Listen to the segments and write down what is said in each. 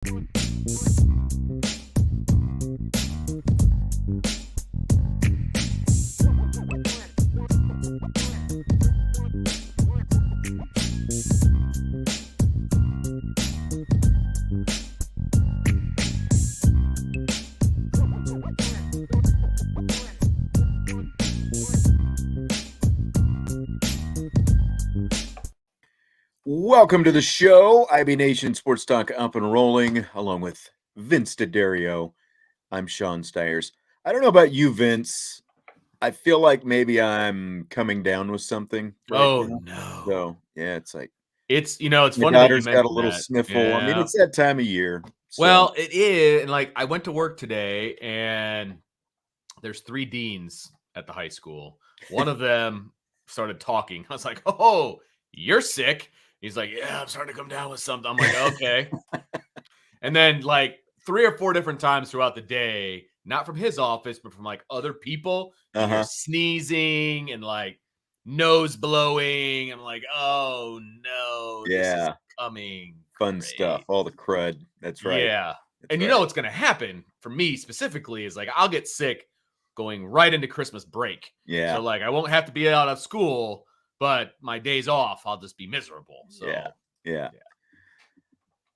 Welcome to the show, IB Nation Sports Talk up and rolling, along with Vince D'Addario. I'm Sean Stiers. I don't know about you, Vince. I feel like maybe I'm coming down with something. Right now. No. So yeah, it's like it's funny. My daughter's got a little sniffle. Yeah. I mean, it's that time of year. So. Well, it is. And like, I went to work today, and there's 3 deans at the high school. One of them started talking. I was like, "Oh, you're sick." He's like, "Yeah, I'm starting to come down with something." I'm like, "Okay." And then like 3 or 4 different times throughout the day, not from his office, but from like other people, you're sneezing and like nose blowing. I'm like, "Oh no, this is coming." Fun stuff, all the crud. That's right. Yeah. And you know what's going to happen for me specifically is like I'll get sick going right into Christmas break. Yeah. So like I won't have to be out of school, but my days off, I'll just be miserable. So yeah.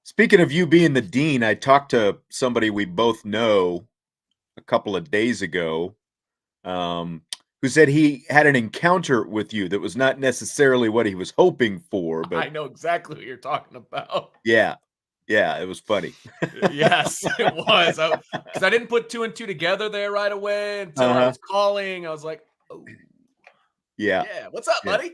Speaking of you being the dean, I talked to somebody we both know a couple of days ago, who said he had an encounter with you that was not necessarily what he was hoping for. But I know exactly what you're talking about. Yeah, it was funny. Yes, it was. Because I didn't put 2 and 2 together there right away until I was calling. I was like, "Oh, yeah. What's up, buddy?"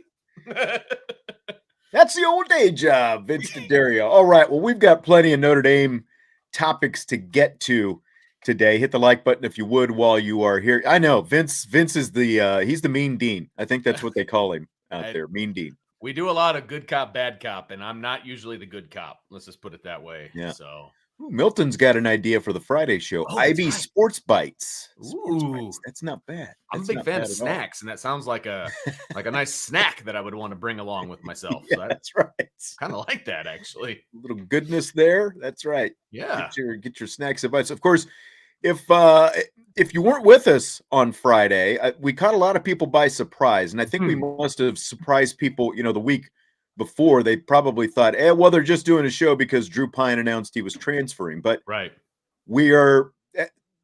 That's the old day job, Vince D'Addario. All right, well, we've got plenty of Notre Dame topics to get to today. Hit the like button if you would while you are here. I know Vince is he's the mean dean. I think that's what they call him out there, mean dean. We do a lot of good cop, bad cop, and I'm not usually the good cop. Let's just put it that way. Yeah. So Milton's got an idea for the Friday show. IB Sports Bites. Sports Bites. That's not bad. I'm a big fan of snacks, and that sounds like a nice snack that I would want to bring along with myself. Yeah, so that's right. Kind of like that, actually. A little goodness there. That's right. Yeah. Get your snacks and bites. Of course, if you weren't with us on Friday, we caught a lot of people by surprise, and I think we must have surprised people. The week before, they probably thought, well, they're just doing a show because Drew Pyne announced he was transferring. But we are,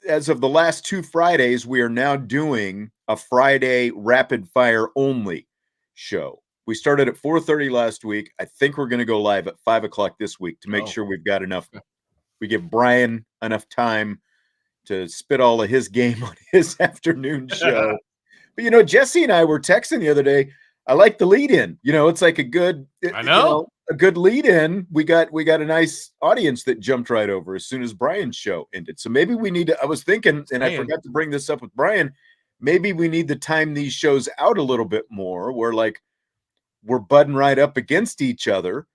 as of the last 2 Fridays, we are now doing a Friday rapid fire only show. We started at 4:30 last week. I think we're going to go live at 5 o'clock this week to make sure we've got enough. We give Brian enough time to spit all of his game on his afternoon show. But, Jesse and I were texting the other day. I like the lead in. It's like a good, a good lead in. We got a nice audience that jumped right over as soon as Brian's show ended. So maybe we need to, I was thinking, and I forgot to bring this up with Brian, maybe we need to time these shows out a little bit more where like we're budding right up against each other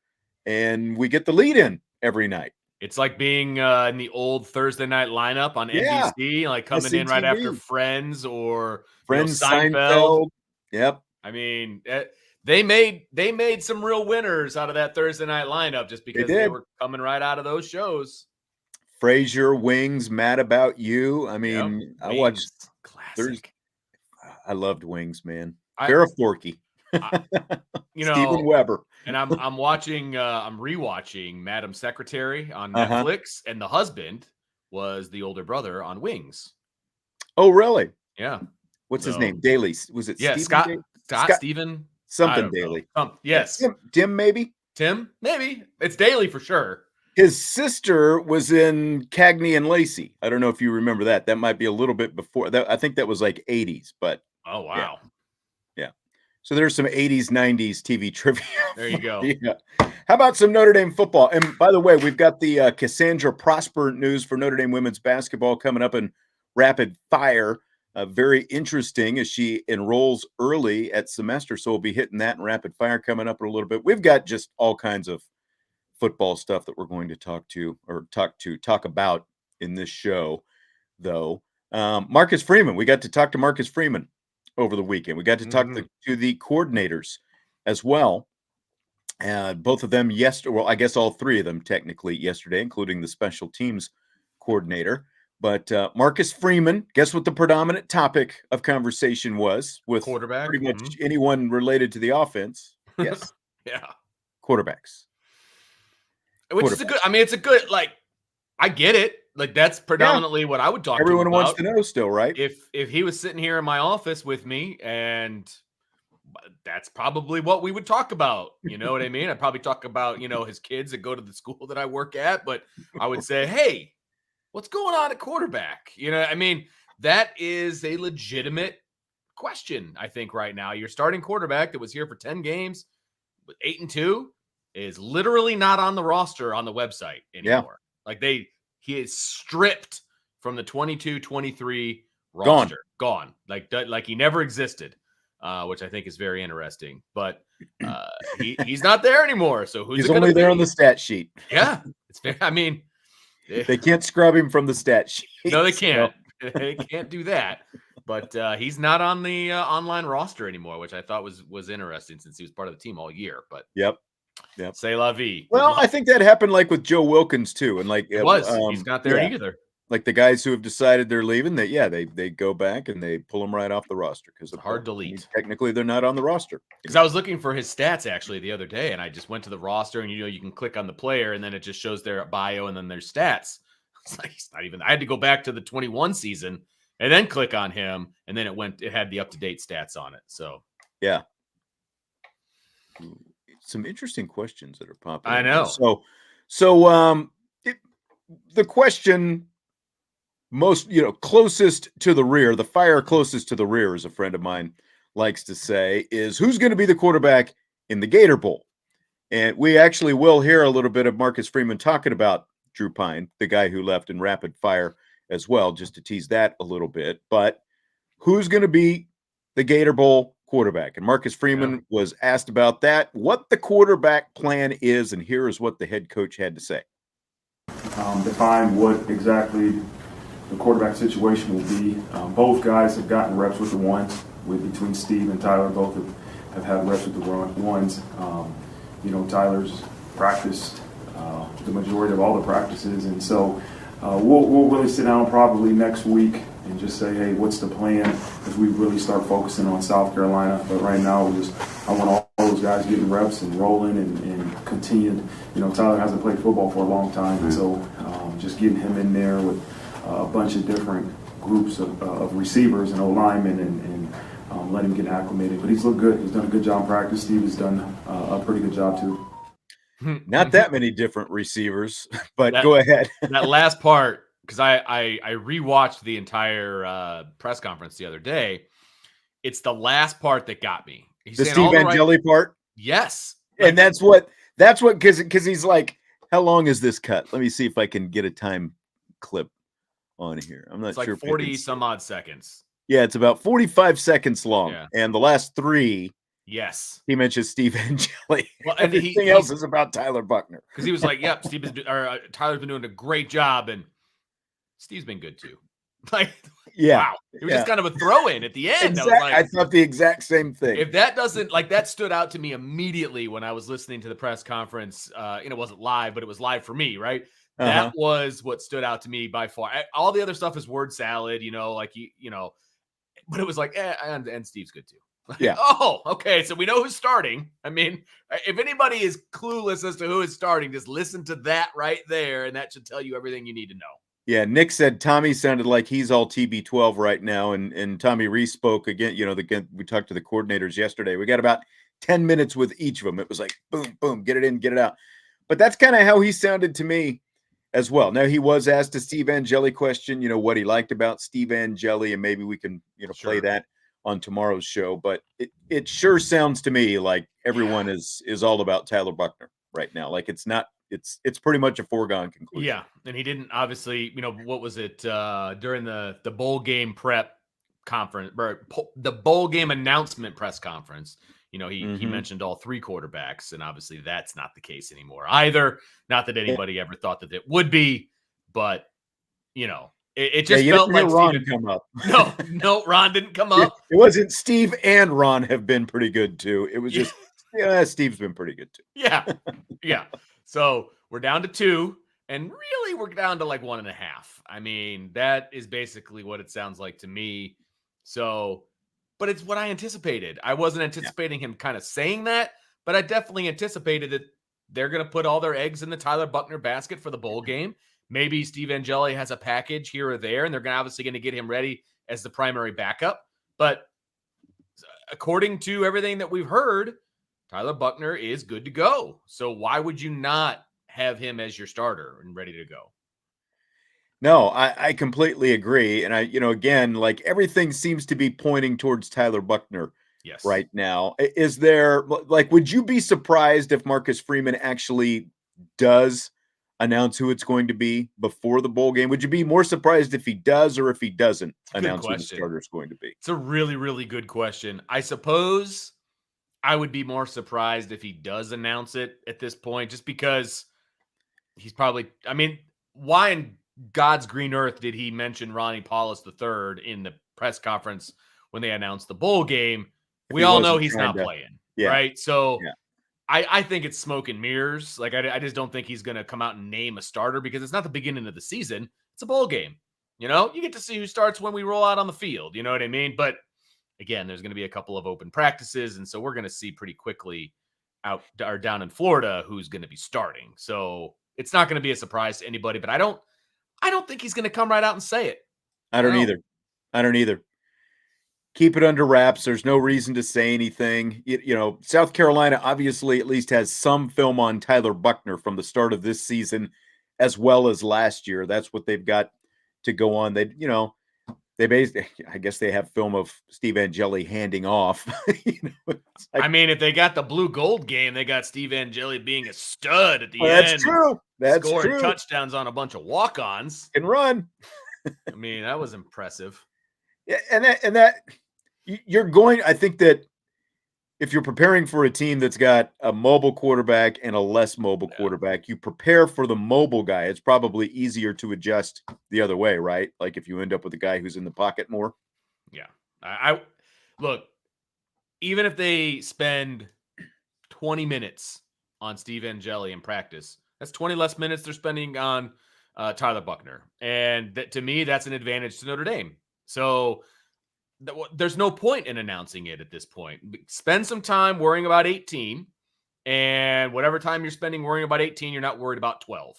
and we get the lead in every night. It's like being in the old Thursday night lineup on NBC, like coming in right after Friends or Seinfeld. Yep. I mean, they made some real winners out of that Thursday night lineup just because they were coming right out of those shows. Frasier, Wings, Mad About You. I mean, I watched classic. I loved Wings, man. Vera Forky. Steven Weber. And I'm rewatching Madam Secretary on Netflix, and the husband was the older brother on Wings. Oh, really? Yeah. What's his name? Daly. Was it Stephen? Scott Stephen? Something Daly. Yes. Tim, maybe? Tim? Maybe. It's Daly for sure. His sister was in Cagney and Lacey. I don't know if you remember that. That might be a little bit before. I think that was like 80s, but. Oh, wow. Yeah. So there's some 80s, 90s TV trivia. There you go. Yeah. How about some Notre Dame football? And by the way, we've got the Cassandra Prosper news for Notre Dame women's basketball coming up in rapid fire. Very interesting as she enrolls early at semester. So we'll be hitting that in rapid fire coming up in a little bit. We've got just all kinds of football stuff that we're going to talk about in this show, though. Marcus Freeman, we got to talk to Marcus Freeman over the weekend. We got to talk to the coordinators as well. Both of them yesterday. Well, I guess all three of them technically yesterday, including the special teams coordinator. But Marcus Freeman, guess what the predominant topic of conversation was with Quarterback. pretty much anyone related to the offense? Yes. Yeah. Quarterbacks. Which is a good, I mean, it's a good, like, I get it. Like, that's predominantly what I would talk to him about. Everyone wants to know still, right? If he was sitting here in my office with me, and that's probably what we would talk about. You know what I mean? I'd probably talk about, his kids that go to the school that I work at, but I would say, hey, what's going on at quarterback? I mean, that is a legitimate question, I think, right now. Your starting quarterback that was here for 10 games, with 8-2, is literally not on the roster on the website anymore. Like he is stripped from the 22-23 roster. Gone. Like he never existed, which I think is very interesting. But he's not there anymore. So who's he's only there on the stat sheet? Yeah. I mean, they can't scrub him from the stat sheet. No, they can't. They can't do that. But he's not on the online roster anymore, which I thought was interesting since he was part of the team all year. But Yep. C'est la vie. Well, I think that happened like with Joe Wilkins too, and like he's not there either. Like the guys who have decided they're leaving, they go back and they pull them right off the roster because it's hard delete. Technically, they're not on the roster. Because I was looking for his stats actually the other day, and I just went to the roster, and you can click on the player, and then it just shows their bio and then their stats. It's like he's not even. I had to go back to the 21 season and then click on him, and then it had the up-to-date stats on it. So yeah. Some interesting questions that are popping. I know. The question most, closest to the rear, the fire closest to the rear, as a friend of mine likes to say, is who's going to be the quarterback in the Gator Bowl? And we actually will hear a little bit of Marcus Freeman talking about Drew Pyne, the guy who left in rapid fire as well, just to tease that a little bit. But who's going to be the Gator Bowl quarterback? And Marcus Freeman was asked about that, what the quarterback plan is, and here is what the head coach had to say. Define what exactly the quarterback situation will be. Both guys have gotten reps with the ones, between Steve and Tyler. Both have had reps with the ones. Tyler's practiced the majority of all the practices, and so we'll really sit down probably next week and just say, hey, what's the plan as we really start focusing on South Carolina. But right now, I want all those guys getting reps and rolling and continued. Tyler hasn't played football for a long time, and so just getting him in there with a bunch of different groups of receivers and O-linemen and let him get acclimated. But he's looked good. He's done a good job in practice. Steve has done a pretty good job too. Not that many different receivers, but go ahead. That last part, because I rewatched the entire press conference the other day. It's the last part that got me. He's the Steve Angeli part? Yes. And that's what because he's like, how long is this cut? Let me see if I can get a time clip on here. I'm not sure. It's like 40 some odd seconds. Yeah, it's about 45 seconds long. Yeah. And the last 3, yes, he mentions Steve Angeli. Well, and everything else is about Tyler Buckner. Because he was like, yep, Tyler's been doing a great job, and Steve's been good too. Like, wow. It was just kind of a throw-in at the end. Exactly. I thought the exact same thing. If that doesn't, that stood out to me immediately when I was listening to the press conference. It wasn't live, but it was live for me, right? That was what stood out to me by far. All the other stuff is word salad, but it was like, and Steve's good too. Yeah. Oh, okay. So we know who's starting. I mean, if anybody is clueless as to who is starting, just listen to that right there, and that should tell you everything you need to know. Yeah, Nick said Tommy sounded like he's all TB12 right now, and Tommy Reese spoke again. We talked to the coordinators yesterday. We got about 10 minutes with each of them. It was like boom, boom, get it in, get it out. But that's kind of how he sounded to me as well. Now, he was asked a Steve Angeli question, what he liked about Steve Angeli, and maybe we can play that on tomorrow's show. But it sure sounds to me like everyone is all about Tyler Buckner right now. Like it's not. It's pretty much a foregone conclusion. Yeah, and he didn't obviously, what was it during the bowl game prep conference, or the bowl game announcement press conference? He mentioned all 3 quarterbacks, and obviously that's not the case anymore either. Not that anybody ever thought that it would be, but it just felt like Ron didn't come up. No, Ron didn't come up. It wasn't Steve and Ron have been pretty good too. It was just Yeah, Steve's been pretty good too. Yeah. Yeah. So we're down to 2, and really we're down to like 1.5. I mean, that is basically what it sounds like to me. So, but it's what I anticipated. I wasn't anticipating him kind of saying that, but I definitely anticipated that they're going to put all their eggs in the Tyler Buchner basket for the bowl game. Maybe Steve Angeli has a package here or there, and they're obviously going to get him ready as the primary backup. But according to everything that we've heard, Tyler Buckner is good to go. So why would you not have him as your starter and ready to go? No, I completely agree. And again, like everything seems to be pointing towards Tyler Buckner Yes. right now. Is there, like, would you be surprised if Marcus Freeman actually does announce who it's going to be before the bowl game? Would you be more surprised if he does or if he doesn't announce who the starter is going to be? It's a really, really good question. I suppose I would be more surprised if he does announce it at this point, just because he's probably, I mean, why in God's green earth did he mention Ronnie Paulus III in the press conference when they announced the bowl game? We all know he's not playing, right? So I think it's smoke and mirrors. Like, I just don't think he's going to come out and name a starter because it's not the beginning of the season. It's a bowl game. You get to see who starts when we roll out on the field. You know what I mean? But again, there's going to be a couple of open practices. And so we're going to see pretty quickly out or down in Florida who's going to be starting. So it's not going to be a surprise to anybody, but I don't think he's going to come right out and say it. I don't either. Keep it under wraps. There's no reason to say anything. South Carolina obviously at least has some film on Tyler Buckner from the start of this season as well as last year. That's what they've got to go on. They basically, I guess they have film of Steve Angeli handing off. I mean, if they got the blue gold game, they got Steve Angeli being a stud at the end. That's true. That's scoring true. Touchdowns on a bunch of walk-ons. And run. I mean, that was impressive. Yeah, and that you're going. I think that if you're preparing for a team that's got a mobile quarterback and a less mobile quarterback, you prepare for the mobile guy. It's probably easier to adjust the other way, right? Like if you end up with a guy who's in the pocket more. Yeah. I look, even if they spend 20 minutes on Steve Angeli in practice, that's 20 less minutes they're spending on Tyler Buckner. And to me, that's an advantage to Notre Dame. So there's no point in announcing it at this point. Spend some time worrying about 18, and whatever time you're spending worrying about 18, you're not worried about 12.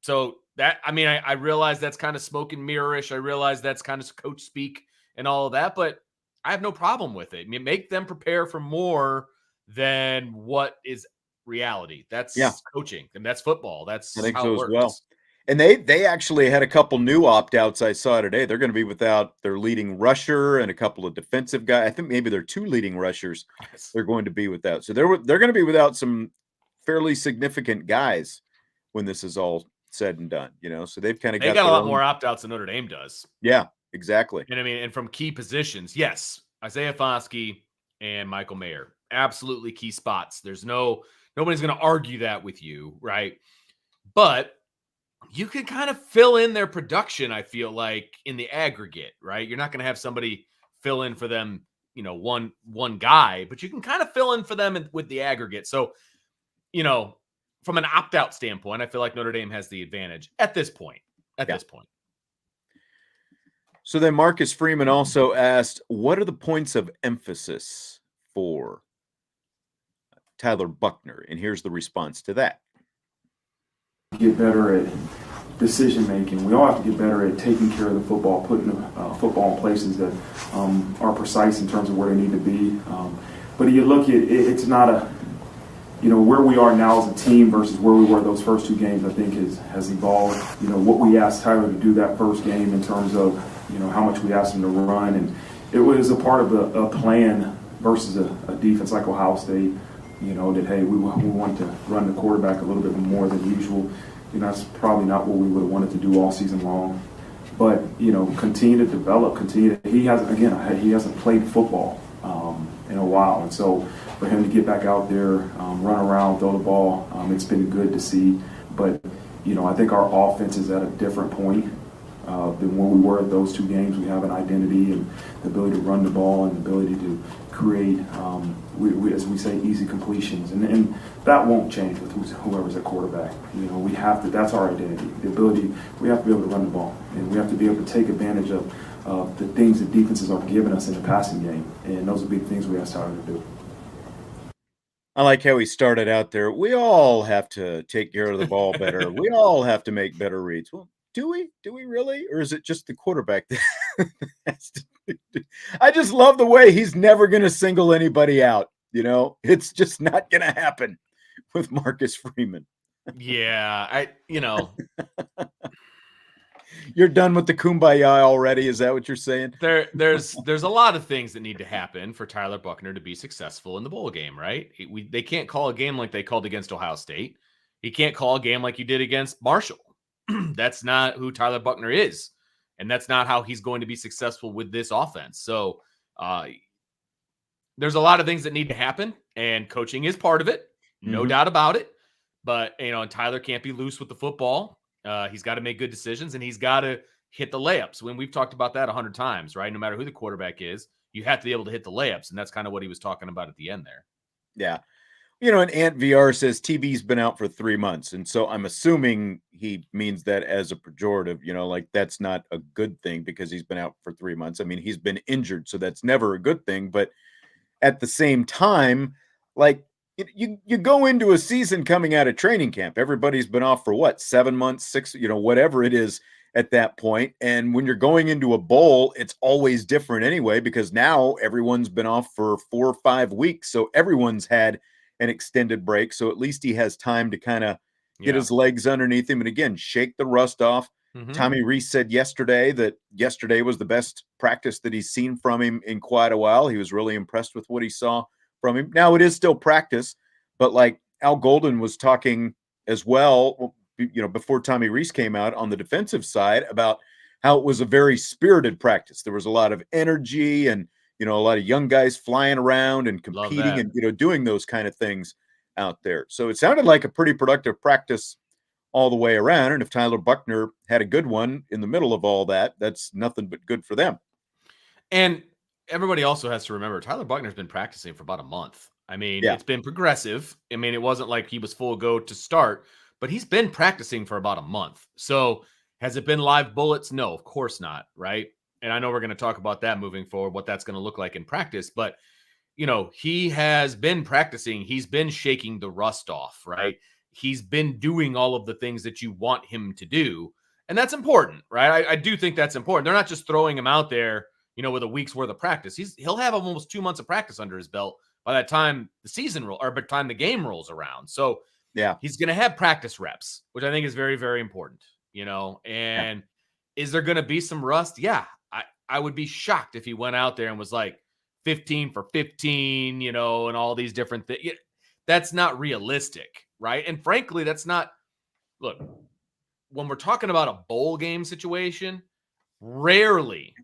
So that, I mean, I realize that's kind of smoke and mirror-ish. I realize that's kind of coach speak and all of that, but I have no problem with it. I mean, make them prepare for more than what is reality. That's coaching, and that's football. That's I think how so it as works. well. And they actually had a couple new opt-outs I saw today. They're going to be without their leading rusher and a couple of defensive guys. I think maybe their 2 leading rushers they're going to be without. So they're going to be without some fairly significant guys when this is all said and done. So they've kind of got a lot more opt-outs than Notre Dame does. Yeah, exactly. And I mean, and from key positions, yes, Isaiah Foskey and Michael Mayer, absolutely key spots. Nobody's going to argue that with you, right? But you can kind of fill in their production, I feel like, in the aggregate, right? You're not going to have somebody fill in for them, one guy, but you can kind of fill in for them with the aggregate. So, from an opt-out standpoint, I feel like Notre Dame has the advantage at this point. This point. So then Marcus Freeman also asked, what are the points of emphasis for Tyler Buckner? And here's the response to that. Get better at decision making. We all have to get better at taking care of the football, putting the football in places that are precise in terms of where they need to be. But you look at it's not a, where we are now as a team versus where we were those first 2 games, I think has evolved. What we asked Tyler to do that first game in terms of, how much we asked him to run. And it was a part of a plan versus a defense like Ohio State. That, hey, we want to run the quarterback a little bit more than usual. That's probably not what we would have wanted to do all season long. But, continue to develop, he hasn't played football in a while. And so for him to get back out there, run around, throw the ball, it's been good to see. But, I think our offense is at a different point than where we were at those two games. We have an identity and the ability to run the ball and the ability to create, as we say, easy completions. And that won't change with whoever's at quarterback. We have to, that's our identity. The ability, we have to be able to run the ball. And we have to be able to take advantage of the things that defenses are giving us in the passing game. And those are big things we asked Tyler to do. I like how he started out there. We all have to take care of the ball better. We all have to make better reads. Well, do we? Do we really? Or is it just the quarterback that has to do? I just love the way he's never going to single anybody out. It's just not going to happen with Marcus Freeman. Yeah, You're done with the kumbaya already. Is that what you're saying? There's a lot of things that need to happen for Tyler Buchner to be successful in the bowl game, right? They can't call a game like they called against Ohio State. He can't call a game like you did against Marshall. That's not who Tyler Buchner is, and that's not how he's going to be successful with this offense. So there's a lot of things that need to happen, and coaching is part of it, no doubt about it. But and Tyler can't be loose with the football. He's got to make good decisions, and he's got to hit the layups. When we've talked about that 100 times, right? No matter who the quarterback is, you have to be able to hit the layups, and that's kind of what he was talking about at the end there. Yeah. And Ant VR says TB's been out for 3 months, and so I'm assuming he means that as a pejorative. Like that's not a good thing because he's been out for 3 months. I mean, he's been injured, so that's never a good thing. But at the same time, like, you go into a season coming out of training camp. Everybody's been off for what, 7 months, 6, whatever it is at that point. And when you're going into a bowl, it's always different anyway, because now everyone's been off for 4 or 5 weeks. So everyone's had an extended break. So at least he has time to kind of get his legs underneath him. And again, shake the rust off. Tommy Rees said yesterday that yesterday was the best practice that he's seen from him in quite a while. He was really impressed with what he saw from him. Now it is still practice, but like Al Golden was talking as well, before Tommy Rees came out on the defensive side about how it was a very spirited practice. There was a lot of energy and, a lot of young guys flying around and competing and, doing those kind of things out there. So it sounded like a pretty productive practice all the way around. And if Tyler Buchner had a good one in the middle of all that, that's nothing but good for them. And everybody also has to remember Tyler Buchner's been practicing for about a month. I mean, It's been progressive. I mean, it wasn't like he was full go to start, but he's been practicing for about a month. So has it been live bullets? No, of course not. Right. And I know we're going to talk about that moving forward, what that's going to look like in practice. But, he has been practicing. He's been shaking the rust off. Right. He's been doing all of the things that you want him to do. And that's important. Right. I do think that's important. They're not just throwing him out there, with a week's worth of practice. He'll have almost 2 months of practice under his belt by that time the season by the time the game rolls around. So he's going to have practice reps, which I think is very, very important, and is there going to be some rust? Yeah. I would be shocked if he went out there and was like 15 for 15, and all these different things. That's not realistic. Right. And frankly, that's not, look, when we're talking about a bowl game situation, rarely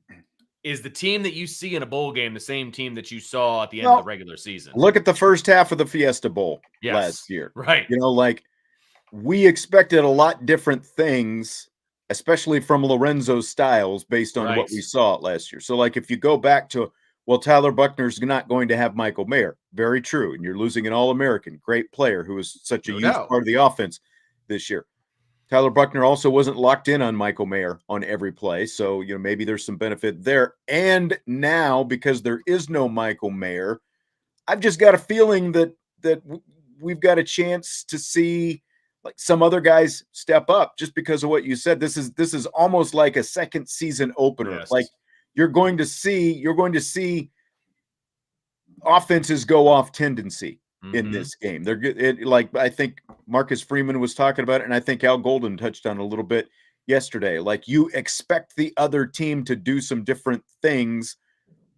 is the team that you see in a bowl game the same team that you saw at the end of the regular season. Look at the first half of the Fiesta Bowl last year. Right. Like we expected a lot different things, especially from Lorenzo Styles, based on what we saw last year. So like if you go back to, well, Tyler Buchner's not going to have Michael Mayer. Very true. And you're losing an All-American, great player who was such a huge part of the offense this year. Tyler Buchner also wasn't locked in on Michael Mayer on every play. So, maybe there's some benefit there. And now, because there is no Michael Mayer, I've just got a feeling that we've got a chance to see like some other guys step up just because of what you said. This is almost like a second season opener. Yes. Like you're going to see offenses go off tendency in this game. They're good. Like I think Marcus Freeman was talking about it, and I think Al Golden touched on it a little bit yesterday. Like you expect the other team to do some different things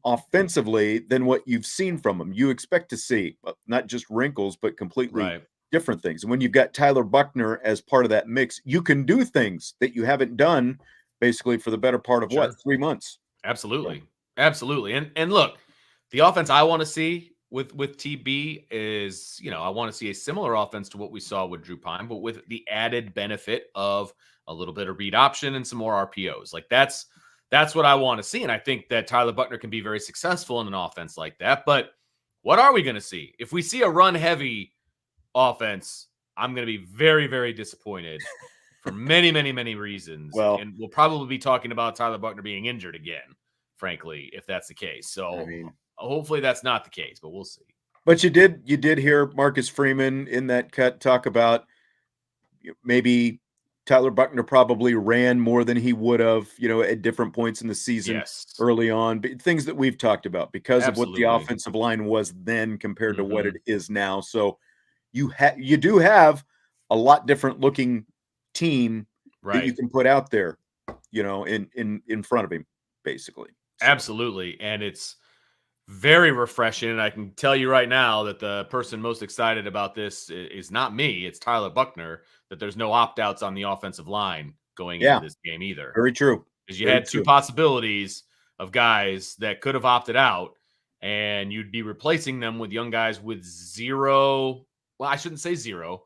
offensively than what you've seen from them. You expect to see not just wrinkles, but completely different things. And when you've got Tyler Buchner as part of that mix, you can do things that you haven't done basically for the better part of 3 months. Absolutely. Absolutely. And look, the offense I want to see with TB is, I want to see a similar offense to what we saw with Drew Pyne, but with the added benefit of a little bit of read option and some more RPOs. Like that's what I want to see. And I think that Tyler Buckner can be very successful in an offense like that. But what are we going to see? If we see a run heavy offense, I'm going to be very, very disappointed for many, many, many reasons. Well, and we'll probably be talking about Tyler Buckner being injured again, frankly, if that's the case. So hopefully that's not the case, but we'll see. But you did hear Marcus Freeman in that cut talk about maybe Tyler Buckner probably ran more than he would have, at different points in the season early on. But things that we've talked about because of what the offensive line was then compared to what it is now. So you do have a lot different looking team that you can put out there, in front of him, basically. So. Absolutely. And it's very refreshing. And I can tell you right now that the person most excited about this is not me. It's Tyler Buckner, that there's no opt-outs on the offensive line going into this game either. Very true. Because you had two possibilities of guys that could have opted out, and you'd be replacing them with young guys with zero. Well, I shouldn't say zero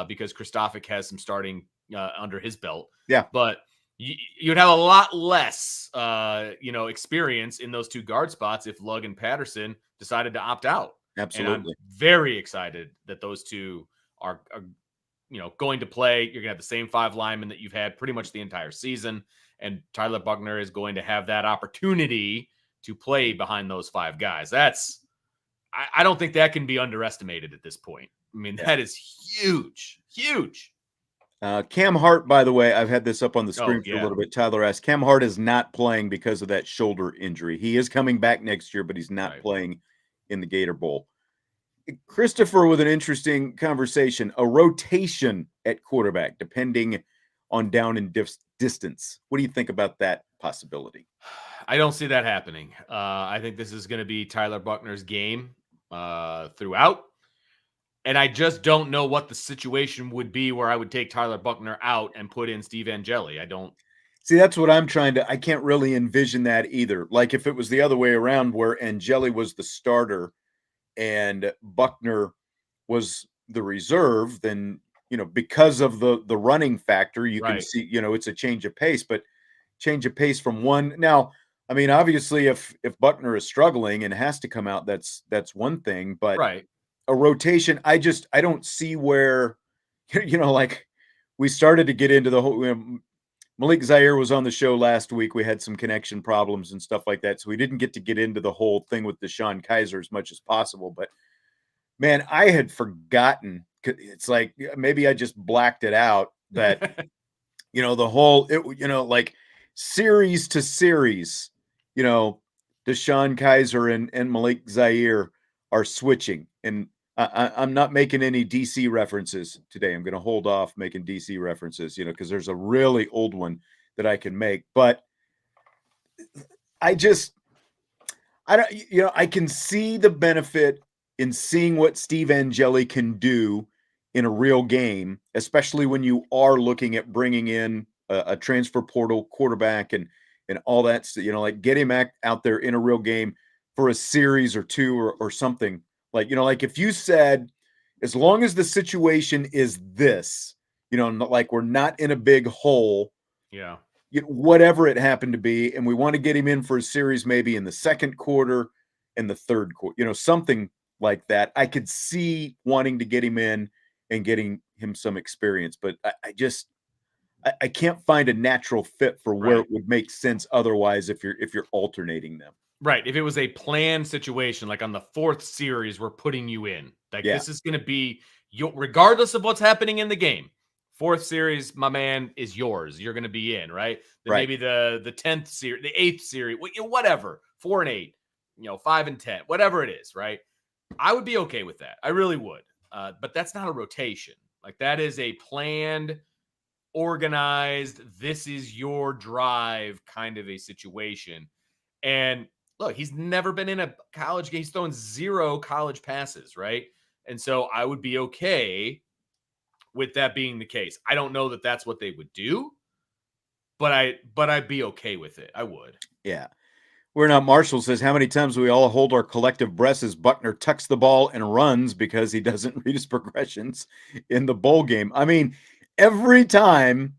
because Kristofik has some starting under his belt. Yeah. But you'd have a lot less, experience in those two guard spots if Lugg and Patterson decided to opt out. Absolutely. And I'm very excited that those two are going to play. You're going to have the same 5 linemen that you've had pretty much the entire season. And Tyler Buckner is going to have that opportunity to play behind those 5 guys. I don't think that can be underestimated at this point. I mean, that is huge, huge. Cam Hart, by the way, I've had this up on the screen for a little bit. Tyler asked, Cam Hart is not playing because of that shoulder injury. He is coming back next year, but he's not playing in the Gator Bowl. Christopher with an interesting conversation, a rotation at quarterback, depending on down and distance. What do you think about that possibility? I don't see that happening. I think this is going to be Tyler Buckner's game throughout. And I just don't know what the situation would be where I would take Tyler Buckner out and put in Steve Angeli. I don't. See, that's what I'm I can't really envision that either. Like if it was the other way around where Angeli was the starter and Buckner was the reserve, then, because of the running factor, you can see, it's a change of pace, but change of pace from one. Now, I mean, obviously if Buckner is struggling and has to come out, that's one thing, but a rotation, I don't see where, like we started to get into the whole, Malik Zaire was on the show last week. We had some connection problems and stuff like that. So we didn't get into the whole thing with Deshaun Kaiser as much as possible, but man, I had forgotten. It's like, maybe I just blacked it out that, the whole, like series to series, Deshaun Kaiser and Malik Zaire are switching. And I'm not making any DC references today. I'm going to hold off making DC references, because there's a really old one that I can make. But I can see the benefit in seeing what Steve Angeli can do in a real game, especially when you are looking at bringing in a transfer portal quarterback and all that, like get him out there in a real game for a series or two or something. Like, like if you said, as long as the situation is this, like we're not in a big hole, whatever it happened to be, and we want to get him in for a series maybe in the second quarter and the third quarter, something like that. I could see wanting to get him in and getting him some experience, but I can't find a natural fit for where it would make sense otherwise if you're alternating them. Right. If it was a planned situation, like on the 4th series, we're putting you in. Like this is going to be regardless of what's happening in the game. 4th series, my man, is yours. You're going to be in, right? Then maybe the 10th series, the 8th series, whatever, 4 and 8, 5 and 10, whatever it is, right? I would be okay with that. I really would. But that's not a rotation. Like that is a planned, organized, this is your drive kind of a situation. And look, he's never been in a college game. He's thrown 0 college passes, right? And so I would be okay with that being the case. I don't know that that's what they would do, but I'd be okay with it. I would. Yeah. We're Not Marshall says, how many times we all hold our collective breaths as Buckner tucks the ball and runs because he doesn't read his progressions in the bowl game. I mean, every time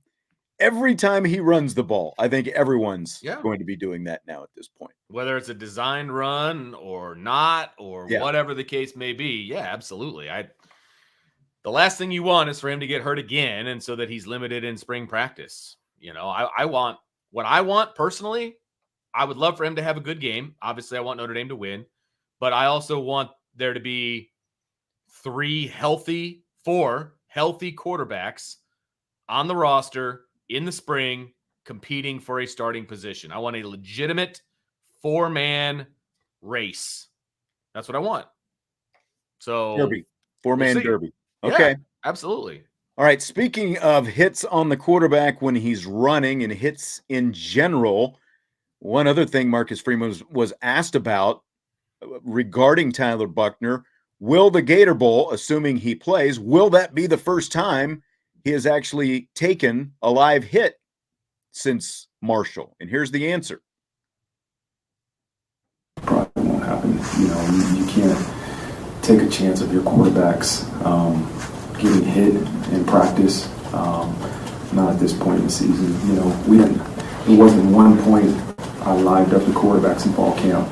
he runs the ball, I think everyone's going to be doing that now at this point. Whether it's a designed run or not, or whatever the case may be. Yeah, absolutely. The last thing you want is for him to get hurt again, and so that he's limited in spring practice. I want personally, I would love for him to have a good game. Obviously, I want Notre Dame to win, but I also want there to be 4 healthy quarterbacks on the roster in the spring competing for a starting position. I want a legitimate 4-man race. That's what I want. So Derby, 4-man derby. Yeah, okay. Absolutely. All right. Speaking of hits on the quarterback when he's running and hits in general, one other thing Marcus Freeman was asked about regarding Tyler Buchner, will the Gator Bowl, assuming he plays, will that be the first time he has actually taken a live hit since Marshall? And here's the answer. Probably won't happen. You can't take a chance of your quarterbacks getting hit in practice. Not at this point in the season. It wasn't one point I lined up the quarterbacks in fall camp.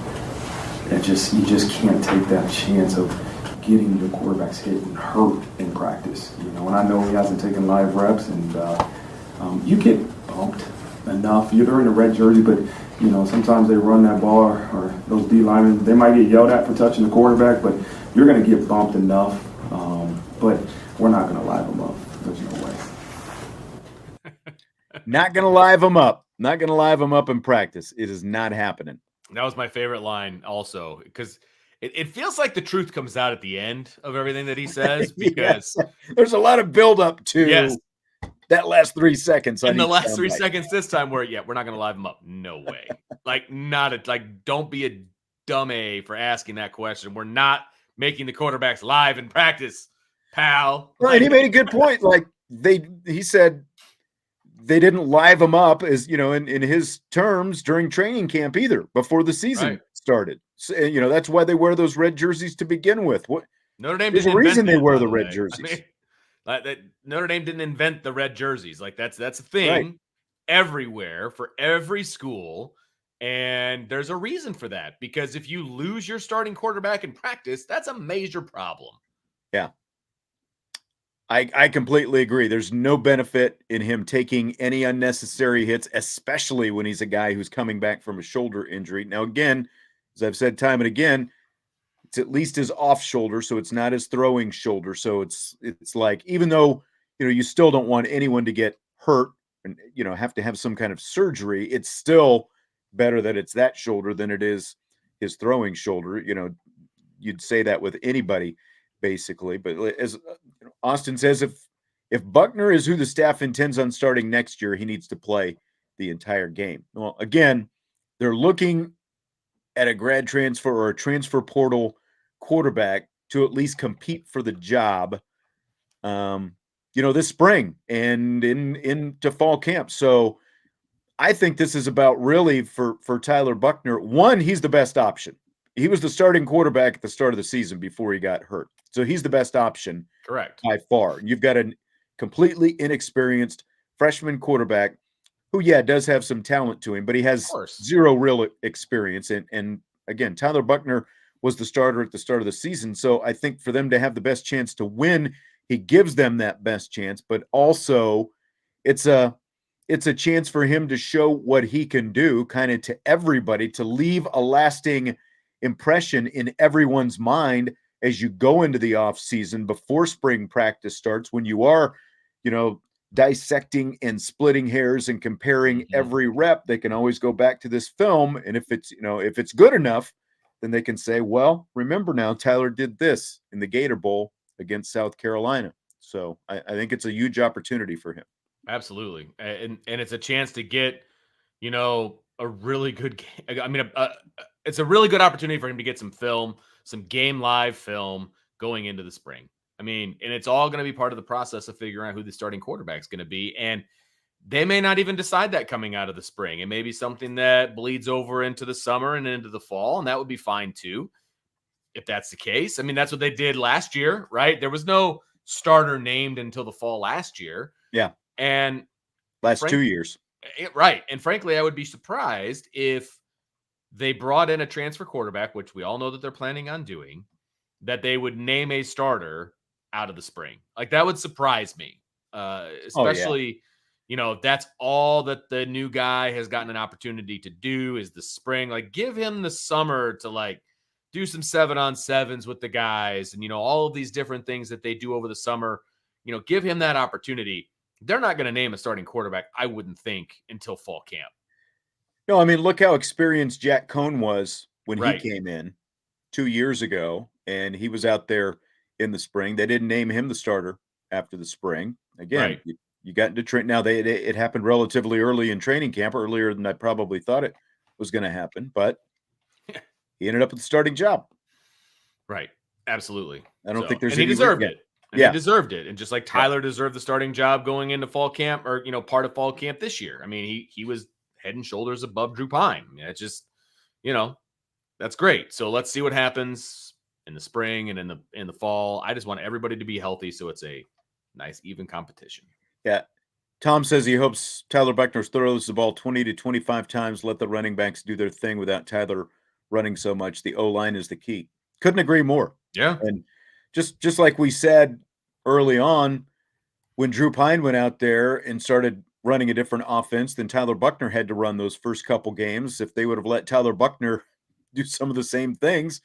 You just can't take that chance of getting your quarterbacks hit and hurt in practice. And I know he hasn't taken live reps, and you get bumped enough. You're in a red jersey, but sometimes they run that ball, or those D linemen, they might get yelled at for touching the quarterback, but you're going to get bumped enough. But we're not going to live them up. There's no way. Not going to live them up. Not going to live them up in practice. It is not happening. That was my favorite line also, because it feels like the truth comes out at the end of everything that he says, because there's a lot of buildup to that last 3 seconds. In the last 3 seconds this time where, we're not going to live him up. No way. Don't be a dumb A for asking that question. We're not making the quarterbacks live in practice, pal. Right. He made a good point. He said they didn't live him up as, in his terms during training camp either, before the season started. So, that's why they wear those red jerseys to begin with. Notre Dame There's a reason they wear the red jerseys. Notre Dame didn't invent the red jerseys. That's a thing everywhere for every school. And there's a reason for that, because if you lose your starting quarterback in practice, that's a major problem. Yeah. I completely agree. There's no benefit in him taking any unnecessary hits, especially when he's a guy who's coming back from a shoulder injury. Now, again, as I've said time and again, it's at least his off shoulder, so it's not his throwing shoulder. So it's like, even though, you still don't want anyone to get hurt and, have to have some kind of surgery, it's still better that it's that shoulder than it is his throwing shoulder. You'd say that with anybody, basically. But as Austin says, if Buckner is who the staff intends on starting next year, he needs to play the entire game. Well, again, they're looking at a grad transfer or a transfer portal quarterback to at least compete for the job, this spring and into fall camp. So I think this is about really for Tyler Buchner. One, he's the best option. He was the starting quarterback at the start of the season before he got hurt. So he's the best option. Correct. By far. You've got a completely inexperienced freshman quarterback who, does have some talent to him, but he has zero real experience. And again, Tyler Buchner was the starter at the start of the season. So I think for them to have the best chance to win, he gives them that best chance, but also it's a chance for him to show what he can do kind of to everybody, to leave a lasting impression in everyone's mind as you go into the off season before spring practice starts, when you are, dissecting and splitting hairs and comparing every rep. They can always go back to this film. And if it's good enough, then they can say, well, remember now, Tyler did this in the Gator Bowl against South Carolina. So I think it's a huge opportunity for him. Absolutely. And it's a chance to get, a really good game. I mean, it's a really good opportunity for him to get some film, some game live film going into the spring. I mean, and it's all going to be part of the process of figuring out who the starting quarterback is going to be. And they may not even decide that coming out of the spring. It may be something that bleeds over into the summer and into the fall, and that would be fine too, if that's the case. I mean, that's what they did last year, right? There was no starter named until the fall last year. Yeah. And last 2 years. Right. And frankly, I would be surprised if they brought in a transfer quarterback, which we all know that they're planning on doing, that they would name a starter out of the spring. Like, that would surprise me, especially, that's all that the new guy has gotten an opportunity to do is the spring. Like, give him the summer to, like, do some 7-on-7s with the guys and, all of these different things that they do over the summer. Give him that opportunity. They're not going to name a starting quarterback, I wouldn't think, until fall camp. No, I mean, look how experienced Jack Cohn was when Right. he came in 2 years ago, and he was out there in the spring. They didn't name him the starter after the spring. Again, Right. you got into training. Now, it happened relatively early in training camp, earlier than I probably thought it was going to happen, but he ended up with the starting job. Right. Absolutely. I don't think there's and he any deserved yeah. it. And Yeah. he deserved it. And just like Tyler deserved the starting job going into fall camp or, part of fall camp this year. I mean, he was head and shoulders above Drew Pyne. I mean, it's just, that's great. So let's see what happens in the spring and in the fall. I just want everybody to be healthy so it's a nice, even competition. Yeah. Tom says he hopes Tyler Buckner throws the ball 20 to 25 times, let the running backs do their thing without Tyler running so much. The O-line is the key. Couldn't agree more. Yeah. And just like we said early on, when Drew Pyne went out there and started running a different offense than Tyler Buckner had to run those first couple games, if they would have let Tyler Buckner do some of the same things,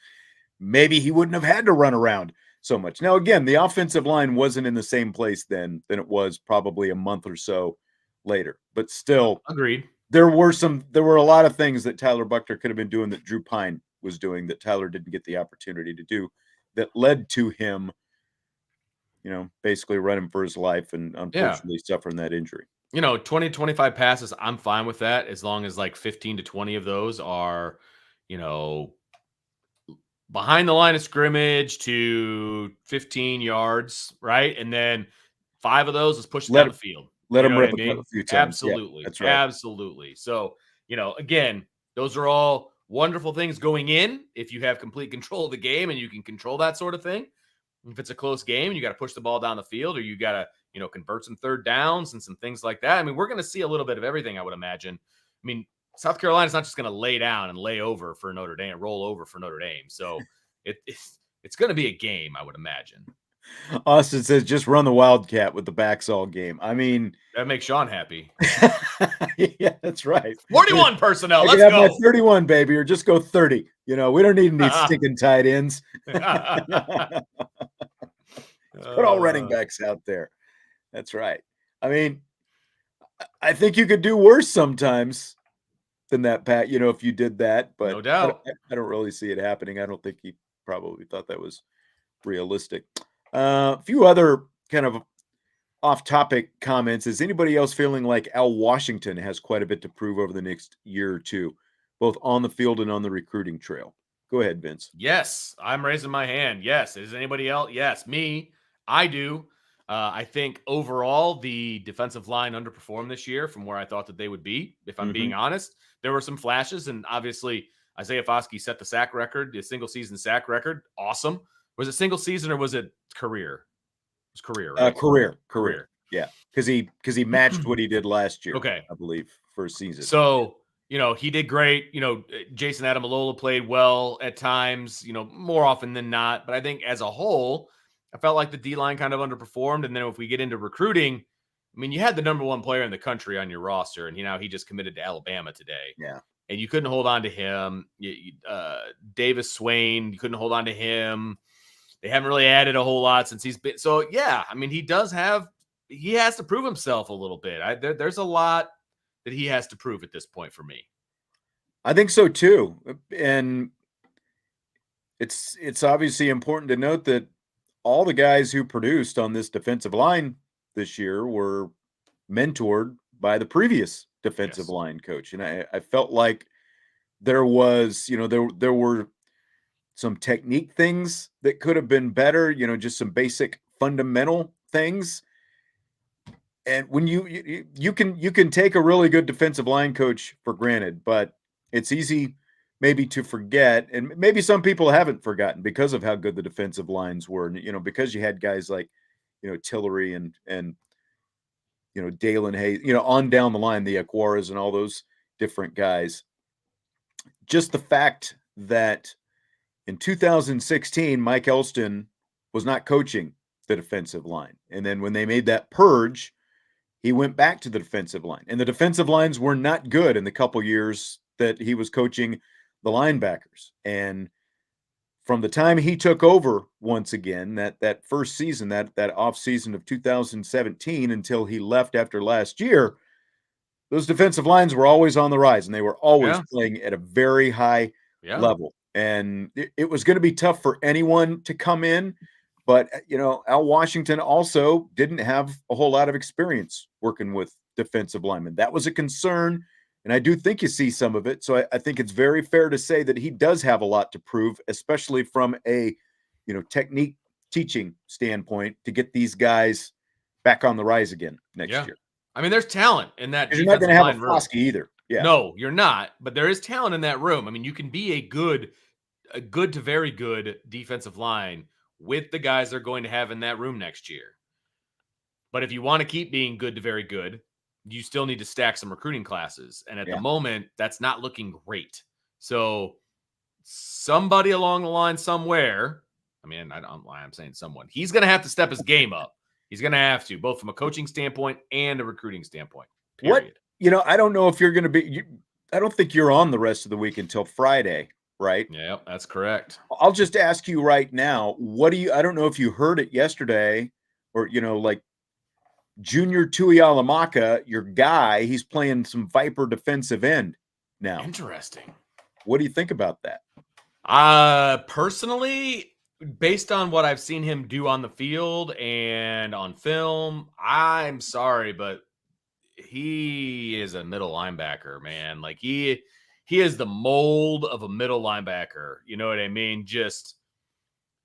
maybe he wouldn't have had to run around so much. Now, again, the offensive line wasn't in the same place then than it was probably a month or so later. But still, agreed. There were a lot of things that Tyler Buckner could have been doing that Drew Pyne was doing that Tyler didn't get the opportunity to do, that led to him, basically running for his life and unfortunately suffering that injury. 20, 25 passes, I'm fine with that as long as like 15 to 20 of those are, behind the line of scrimmage to 15 yards, right? And then 5 of those is pushing down the field. Let him rip a few times. Absolutely. Yeah, that's right. Absolutely. So, again, those are all wonderful things going in if you have complete control of the game and you can control that sort of thing. If it's a close game, you got to push the ball down the field or you got to, convert some third downs and some things like that. I mean, we're going to see a little bit of everything, I would imagine. I mean, South Carolina's not just going to lay down and lay over for Notre Dame, roll over for Notre Dame. So it's going to be a game, I would imagine. Austin says, just run the Wildcat with the backs all game. I mean, that makes Sean happy. Yeah, that's right. 41 personnel. Let's go. My 31, baby, or just go 30. We don't need any stinking tight ends. Put all running backs out there. That's right. I mean, I think you could do worse sometimes than that, Pat, if you did that. But no doubt. I don't really see it happening. I don't think he probably thought that was realistic. A few other kind of off-topic comments. Is anybody else feeling like Elle Washington has quite a bit to prove over the next year or two, both on the field and on the recruiting trail? Go ahead, Vince. Yes, I'm raising my hand. Yes. Is anybody else? Yes, me. I do. I think overall the defensive line underperformed this year from where I thought that they would be. If I'm being honest, there were some flashes, and obviously Isaiah Foskey set the sack record, the single season sack record. Awesome. Was it single season or was it career? It was career, right? Career. Yeah, because he matched what he did last year. Okay, I believe first season. So he did great. Jason Adamalola played well at times. More often than not. But I think as a whole, I felt like the D-line kind of underperformed. And then if we get into recruiting, I mean, you had the number 1 player in the country on your roster, and he just committed to Alabama today. Yeah. And you couldn't hold on to him. Davis Swain, you couldn't hold on to him. They haven't really added a whole lot since he's been. So, yeah, I mean, he has to prove himself a little bit. There's a lot that he has to prove at this point for me. I think so, too. And it's obviously important to note that all the guys who produced on this defensive line this year were mentored by the previous defensive line coach. And I felt like there was, there were some technique things that could have been better, just some basic fundamental things. And when you can take a really good defensive line coach for granted, but it's easy maybe to forget, and maybe some people haven't forgotten because of how good the defensive lines were, and because you had guys like Tillery and Dalen Hayes, on down the line, the Aquaras and all those different guys. Just the fact that in 2016, Mike Elston was not coaching the defensive line, and then when they made that purge, he went back to the defensive line, and the defensive lines were not good in the couple years that he was coaching the linebackers. And from the time he took over once again, that first season, that off season of 2017 until he left after last year, those defensive lines were always on the rise, and they were always playing at a very high level. And it was going to be tough for anyone to come in. But, Elle Washington also didn't have a whole lot of experience working with defensive linemen. That was a concern, and I do think you see some of it. So I think it's very fair to say that he does have a lot to prove, especially from a, technique teaching standpoint, to get these guys back on the rise again next year. I mean, there's talent in that. You're not going to have a Foskey either. Yeah. No, you're not. But there is talent in that room. I mean, you can be a good to very good defensive line with the guys they're going to have in that room next year. But if you want to keep being good to very good, you still need to stack some recruiting classes. And at the moment, that's not looking great. So somebody along the line somewhere, I mean, I don't know why I'm saying someone, he's going to have to step his game up. He's going to have to, both from a coaching standpoint and a recruiting standpoint. Period. I don't know if you're going to be, I don't think you're on the rest of the week until Friday. Right? Yeah, that's correct. I'll just ask you right now, I don't know if you heard it yesterday or, like Junior Tuialamaka, your guy, he's playing some Viper defensive end now. Interesting. What do you think about that? Personally, based on what I've seen him do on the field and on film, I'm sorry, but he is a middle linebacker, man. Like he is the mold of a middle linebacker. You know what I mean? Just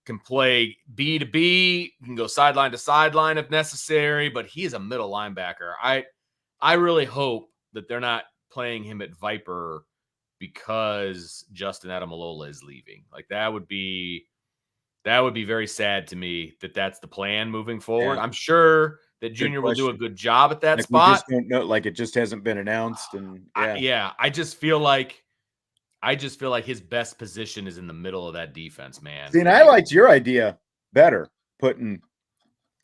can play B to B, can go sideline to sideline if necessary, but he is a middle linebacker. I really hope that they're not playing him at Viper because Justin Adamalola is leaving. Like that would be very sad to me that that's the plan moving forward. Yeah. I'm sure that Junior will do a good job at that spot. We just don't know, like it just hasn't been announced. And I just feel like his best position is in the middle of that defense, man. See, and I liked your idea better, putting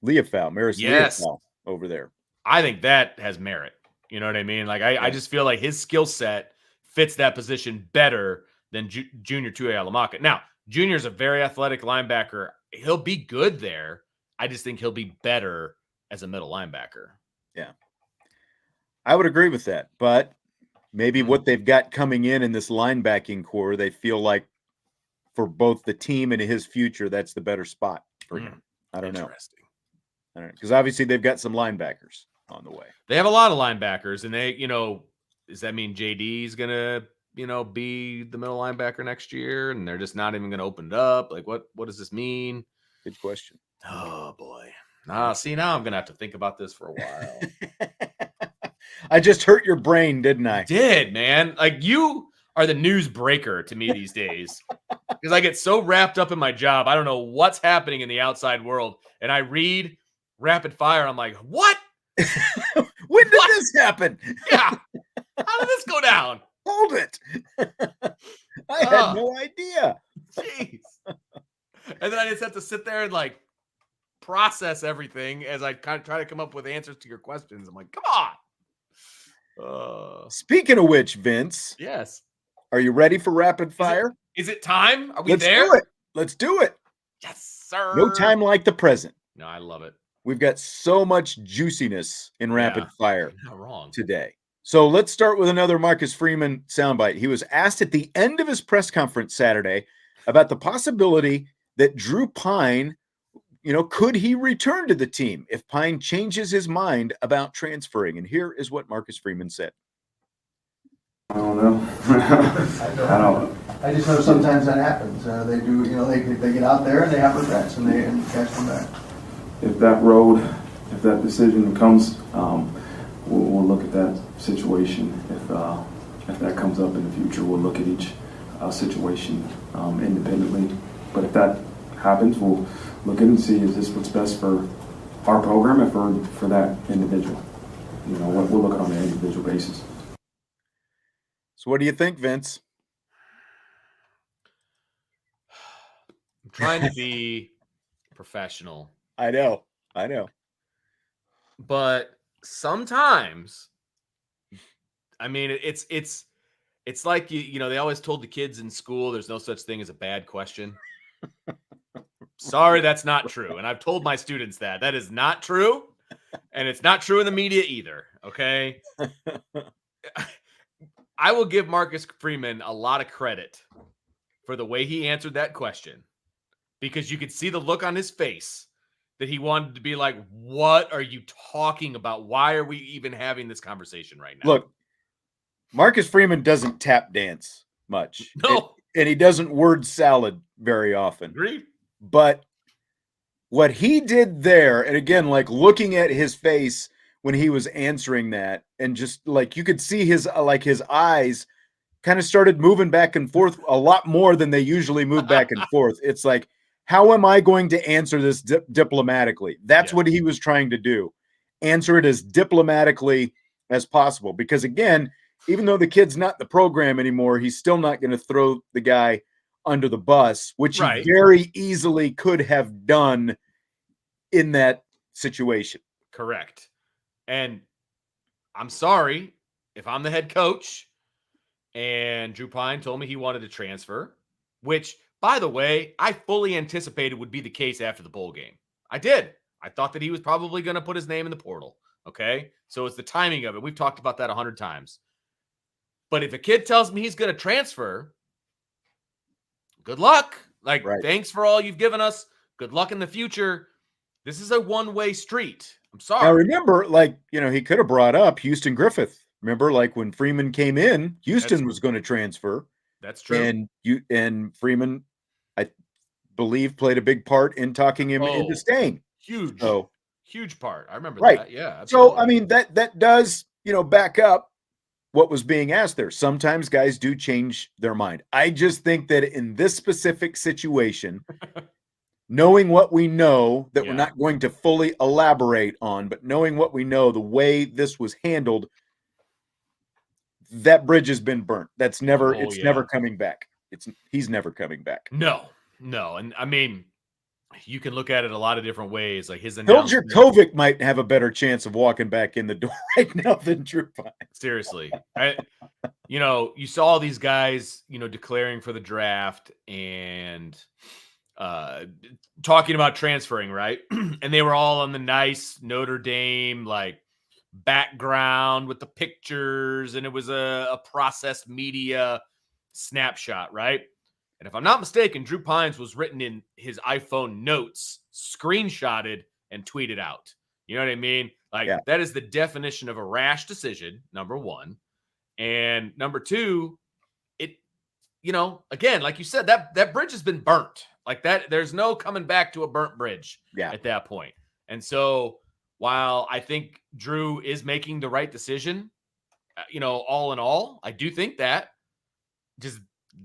Maris Leofau over there. I think that has merit. You know what I mean? Like I just feel like his skill set fits that position better than Junior Tuialamaka. Now, Junior's a very athletic linebacker. He'll be good there. I just think he'll be better as a middle linebacker. Yeah. I would agree with that, but maybe what they've got coming in this linebacking core, they feel like for both the team and his future, that's the better spot for him. I don't know. Because obviously they've got some linebackers on the way. They have a lot of linebackers, and they, does that mean JD's going to, be the middle linebacker next year, and they're just not even going to open it up? Like, what does this mean? Good question. Oh, boy. See, now I'm going to have to think about this for a while. I just hurt your brain, didn't I? You did, man. Like, you are the news breaker to me these days because I get so wrapped up in my job. I don't know what's happening in the outside world. And I read rapid fire. I'm like, what? When did this happen? Yeah. How did this go down? Hold it. I had no idea. Jeez. And then I just have to sit there and like process everything as I kind of try to come up with answers to your questions. I'm like, come on. Speaking of which, Vince. Yes. Are you ready for rapid fire? Is it time? Are we Let's there? do it. Let's do it. Yes, sir. No time like the present. No, I love it. We've got so much juiciness in rapid fire not wrong today. So let's start with another Marcus Freeman soundbite. He was asked at the end of his press conference Saturday about the possibility that Drew Pyne, could he return to the team if Pyne changes his mind about transferring? And here is what Marcus Freeman said. I don't know. I don't know. I just know sometimes that happens. They do, they get out there and they have regrets and guys come back. If that road if that decision comes, we'll look at that situation. If that comes up in the future, we'll look at each situation independently. But if that happens, we'll look at it and see, is this what's best for our program and for that individual? We'll look on an individual basis. So what do you think, Vince? I'm trying to be professional. I know. But sometimes, I mean, it's like they always told the kids in school there's no such thing as a bad question. Sorry, that's not true. And I've told my students that is not true. And it's not true in the media either. Okay. I will give Marcus Freeman a lot of credit for the way he answered that question, because you could see the look on his face that he wanted to be like, what are you talking about? Why are we even having this conversation right now? Look, Marcus Freeman doesn't tap dance much. No. And he doesn't word salad very often. Agreed. But what he did there, and again, like looking at his face when he was answering that, and just like you could see his eyes kind of started moving back and forth a lot more than they usually move back and forth. It's like, how am I going to answer this diplomatically? That's what he was trying to do. Answer it as diplomatically as possible. Because again, even though the kid's not in the program anymore, he's still not going to throw the guy under the bus, which he very easily could have done in that situation. Correct. And I'm sorry if I'm the head coach and Drew Pyne told me he wanted to transfer, which, by the way, I fully anticipated would be the case after the bowl game. I did. I thought that he was probably going to put his name in the portal. Okay. So it's the timing of it. We've talked about that 100 times. But if a kid tells me he's going to transfer, good luck. Thanks for all you've given us. Good luck in the future. This is a one-way street. I'm sorry. Now remember, he could have brought up Houston Griffith. Remember, when Freeman came in, Houston was going to transfer. That's true. And Freeman, I believe, played a big part in talking him into staying. Huge part. I remember that. Yeah. Absolutely. So I mean that does back up what was being asked there. Sometimes guys do change their mind. I just think that in this specific situation, knowing what we know that we're not going to fully elaborate on, but knowing what we know, the way this was handled, that bridge has been burnt. That's never, never coming back. He's never coming back. No. And I mean, you can look at it a lot of different ways. Like his Phil Jurkovec might have a better chance of walking back in the door right now than Drew Pyne. Seriously. You saw these guys, declaring for the draft and talking about transferring, right? And they were all on the nice Notre Dame background with the pictures, and it was a processed media snapshot, right? And if I'm not mistaken, Drew Pyne's was written in his iPhone notes, screenshotted, and tweeted out. You know what I mean? That is the definition of a rash decision, number one. And number two, again, like you said, that bridge has been burnt. There's no coming back to a burnt bridge at that point. And so while I think Drew is making the right decision, all in all, I do think that just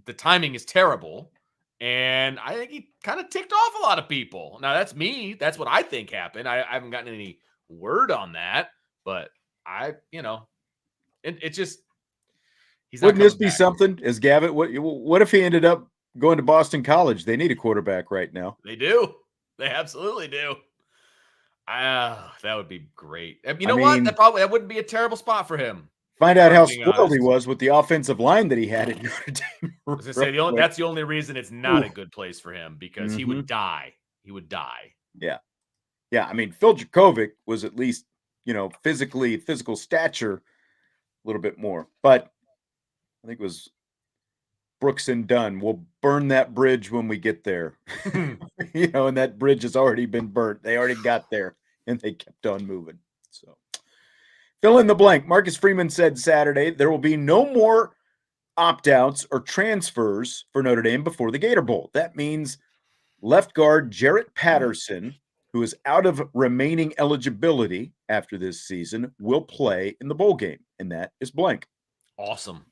the timing is terrible. And I think he kind of ticked off a lot of people. Now, that's me. That's what I think happened. I haven't gotten any word on that, but it just, he's not. Wouldn't this be back. something as Gavin? What if he ended up going to Boston College? They need a quarterback right now. They do. They absolutely do. That would be great. You know what? That wouldn't be a terrible spot for him. Find out how spoiled he was with the offensive line that he had at Notre Dame. I was gonna say, that's the only reason it's not a good place for him, because he would die. He would die. Yeah. I mean, Phil Jurkovec was at least, physical stature a little bit more. But I think it was Brooks and Dunn. We'll burn that bridge when we get there. And that bridge has already been burnt. They already got there, and they kept on moving. So fill in the blank. Marcus Freeman said Saturday there will be no more opt-outs or transfers for Notre Dame before the Gator Bowl. That means left guard Jarrett Patterson who is out of remaining eligibility after this season, will play in the bowl game, and that is blank. Awesome.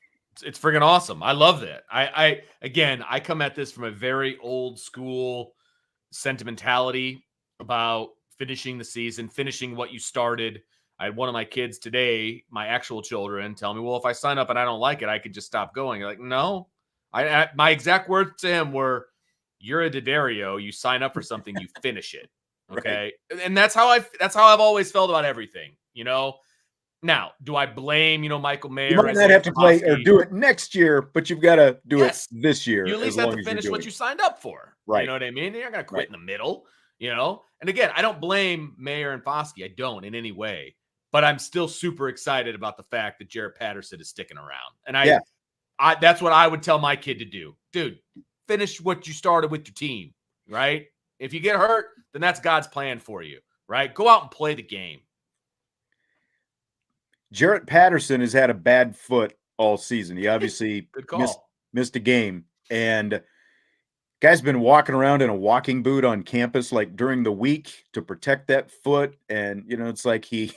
It's friggin' awesome. I love that. I come at this from a very old school sentimentality about finishing the season, finishing what you started. I had one of my kids today, my actual children, tell me, well, if I sign up and I don't like it, I could just stop going. You're like, no. My exact words to him were, you're a D'Addario. You sign up for something, you finish it. Okay. Right. And that's how I've always felt about everything, you know. Now, do I blame, Michael Mayer? You might not have to play or do it next year, but you've got to do it this year. You at least have to finish what you signed up for. Right. You know what I mean? You're not going to quit in the middle, And again, I don't blame Mayer and Foskey. I don't in any way. But I'm still super excited about the fact that Jarrett Patterson is sticking around. And I that's what I would tell my kid to do. Dude, finish what you started with your team, right? If you get hurt, then that's God's plan for you, right? Go out and play the game. Jarrett Patterson has had a bad foot all season. He obviously missed a game. And guy's been walking around in a walking boot on campus like during the week to protect that foot. And, it's like he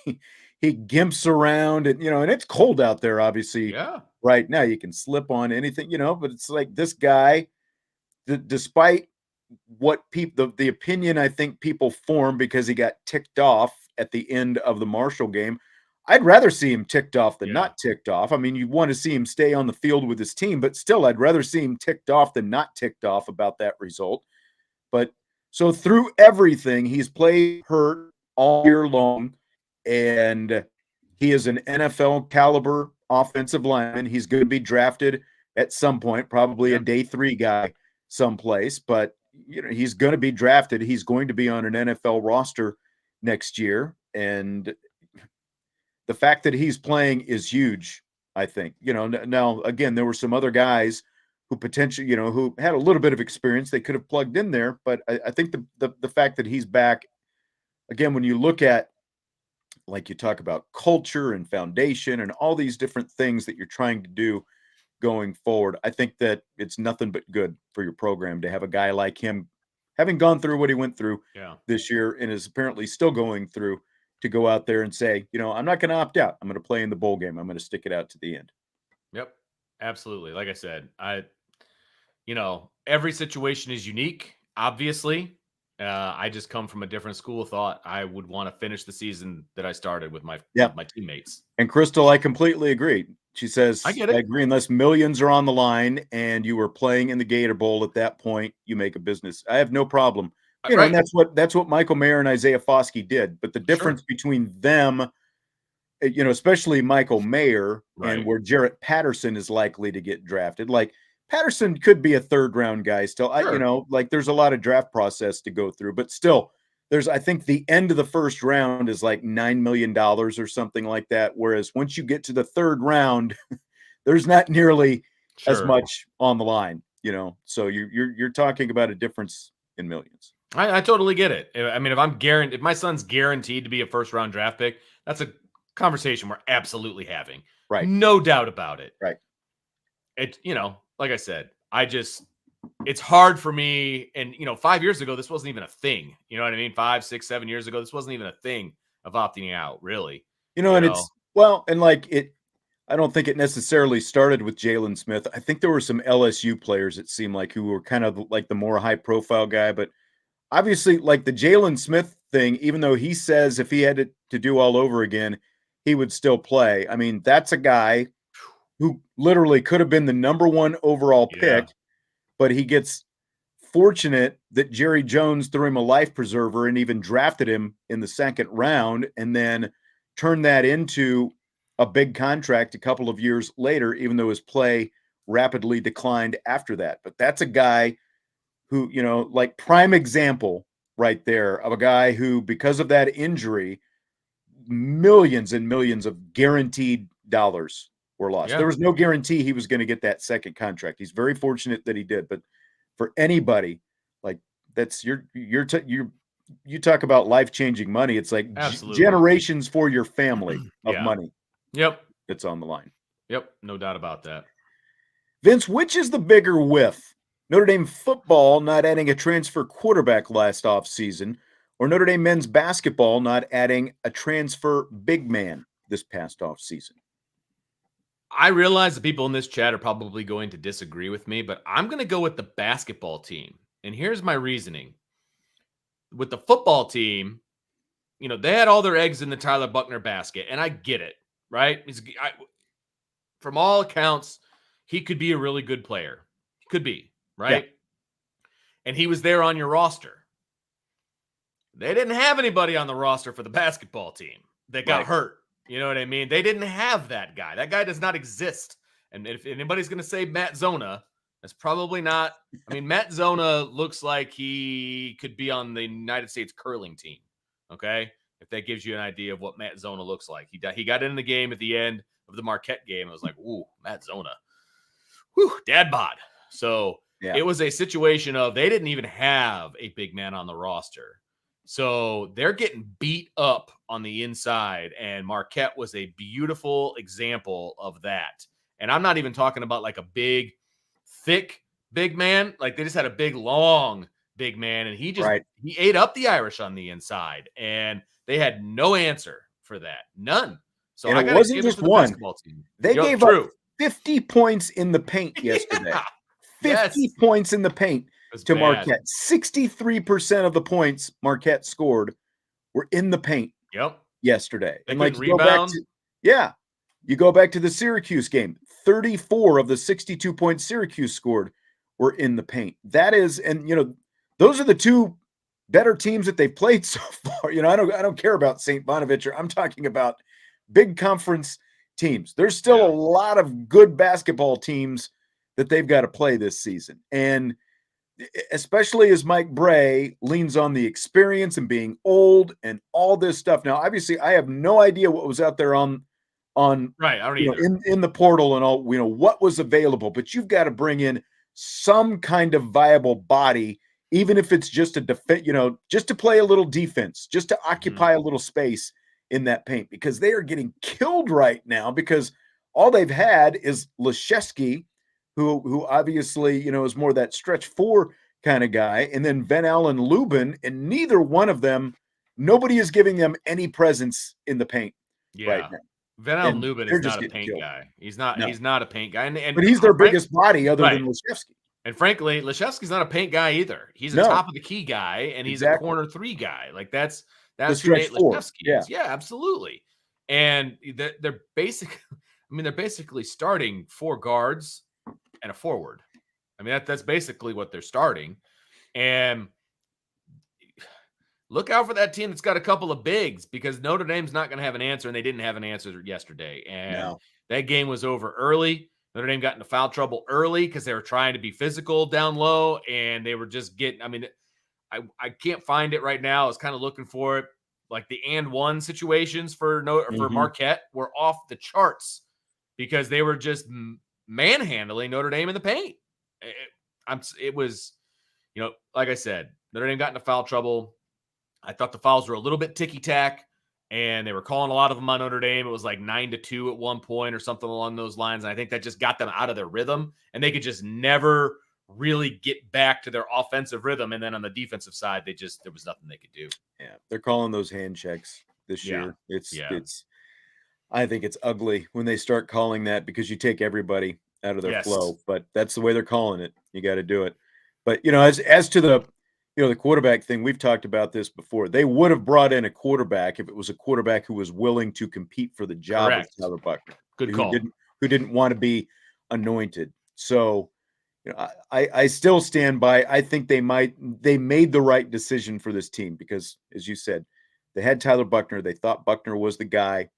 gimps around and, and it's cold out there, obviously. Yeah. Right now you can slip on anything, but it's like this guy, despite what people, the opinion I think people form because he got ticked off at the end of the Marshall game, I'd rather see him ticked off than not ticked off. I mean, you want to see him stay on the field with his team, but still, I'd rather see him ticked off than not ticked off about that result. But so through everything, he's played hurt all year long, and he is an NFL caliber offensive lineman. He's going to be drafted at some point, probably a day 3 guy someplace, but he's going to be drafted. He's going to be on an NFL roster next year, and the fact that he's playing is huge, I think. Now, again, there were some other guys who potentially, who had a little bit of experience they could have plugged in there. But I think the fact that he's back, again, when you look at, like you talk about culture and foundation and all these different things that you're trying to do going forward, I think that it's nothing but good for your program to have a guy like him, having gone through what he went through this year and is apparently still going through, to go out there and say, I'm not going to opt out. I'm going to play in the bowl game. I'm going to stick it out to the end. Yep, absolutely. Like I said, every situation is unique, obviously. I just come from a different school of thought. I would want to finish the season that I started with my teammates. And Crystal, I completely agree. She says, I get it. I agree, unless millions are on the line and you were playing in the Gator Bowl at that point, you make a business. I have no problem. And that's what Michael Mayer and Isaiah Foskey did. But the difference between them, especially Michael Mayer and where Jarrett Patterson is likely to get drafted, like Patterson could be a 3rd round guy still. There's a lot of draft process to go through, but still I think the end of the 1st round is like $9 million or something like that. Whereas once you get to the 3rd round, there's not nearly as much on the line, so you're talking about a difference in millions. I totally get it. I mean, if my son's guaranteed to be a 1st round draft pick, that's a conversation we're absolutely having. Right. No doubt about it. Right. It, like I said, it's hard for me. And, 5 years ago, this wasn't even a thing. You know what I mean? 5, 6, 7 years ago, this wasn't even a thing of opting out, really. I don't think it necessarily started with Jalen Smith. I think there were some LSU players, it seemed like, who were kind of like the more high profile guy, but obviously, like the Jalen Smith thing, even though he says if he had to do all over again, he would still play. I mean, that's a guy who literally could have been the number 1 overall pick, but he gets fortunate that Jerry Jones threw him a life preserver and even drafted him in the 2nd round and then turned that into a big contract a couple of years later, even though his play rapidly declined after that. But that's a guy who, like prime example right there of a guy who, because of that injury, millions and millions of guaranteed dollars were lost. There was no guarantee he was going to get that 2nd contract. He's very fortunate that he did. But for anybody, like that's you talk about life-changing money. It's like generations for your family of money. Yep. That's on the line. Yep. No doubt about that. Vince, which is the bigger whiff? Notre Dame football not adding a transfer quarterback last offseason, or Notre Dame men's basketball not adding a transfer big man this past offseason? I realize the people in this chat are probably going to disagree with me, but I'm going to go with the basketball team. And here's my reasoning. With the football team, they had all their eggs in the Tyler Buckner basket, and I get it, right? From all accounts, he could be a really good player. He could be, right? Yeah. And he was there on your roster. They didn't have anybody on the roster for the basketball team that got hurt. You know what I mean? They didn't have that guy. That guy does not exist. And if anybody's going to say Matt Zona, that's probably not. I mean, Matt Zona looks like he could be on the United States curling team. Okay? If that gives you an idea of what Matt Zona looks like. He got in the game at the end of the Marquette game. I was like, ooh, Matt Zona. Whew, dad bod. So It was a situation of they didn't even have a big man on the roster. So they're getting beat up on the inside, and Marquette was a beautiful example of that. And I'm not even talking about like a big, thick big man. Like they just had a big, long big man, and he ate up the Irish on the inside, and they had no answer for that. None. So and it wasn't just one. They gave up 50 points in the paint yesterday. 50 points in the paint to Marquette. 63% of the points Marquette scored were in the paint yesterday. They and rebound. You go back to the Syracuse game. 34 of the 62 points Syracuse scored were in the paint. That is, and those are the two better teams that they've played so far. I don't care about St. Bonaventure. I'm talking about big conference teams. There's still a lot of good basketball teams that they've got to play this season. And especially as Mike Brey leans on the experience and being old and all this stuff. Now, obviously, I have no idea what was out there on right. I don't either. In the portal and all, what was available, but you've got to bring in some kind of viable body, even if it's just a defense, just to play a little defense, just to occupy a little space in that paint, because they are getting killed right now because all they've had is Leshevsky, who obviously, is more that stretch four kind of guy, and then Van Allen Lubin, and neither one of them, nobody is giving them any presence in the paint right now. Van Allen Lubin is not a paint guy. He's not a paint guy. But he's their biggest body other than Leshevsky. And frankly, Leshevsky's not a paint guy either. He's a top of the key guy, and he's a corner three guy. Like that's who Nate Leshevsky is. Yeah, absolutely. And they're basically starting four guards and a forward. I mean, that's basically what they're starting. And look out for that team that's got a couple of bigs, because Notre Dame's not going to have an answer, and they didn't have an answer yesterday. And that game was over early. Notre Dame got into foul trouble early because they were trying to be physical down low, and they were just getting – I can't find it right now. I was kind of looking for it. Like the and one situations for Marquette were off the charts because they were just manhandling Notre Dame in the paint. It was, like I said, Notre Dame got into foul trouble. I thought the fouls were a little bit ticky-tack, and they were calling a lot of them on Notre Dame. It was like 9-2 at one point or something along those lines, and I think that just got them out of their rhythm, and they could just never really get back to their offensive rhythm. And then on the defensive side, there was nothing they could do. Yeah, they're calling those hand checks this year. It's I think it's ugly when they start calling that, because you take everybody out of their flow, but that's the way they're calling it. You got to do it. But, as to the, the quarterback thing, we've talked about this before. They would have brought in a quarterback if it was a quarterback who was willing to compete for the job of Tyler Buckner. Good call. Who didn't want to be anointed. So, I still stand by. I think they made the right decision for this team, because, as you said, they had Tyler Buckner. They thought Buckner was the guy.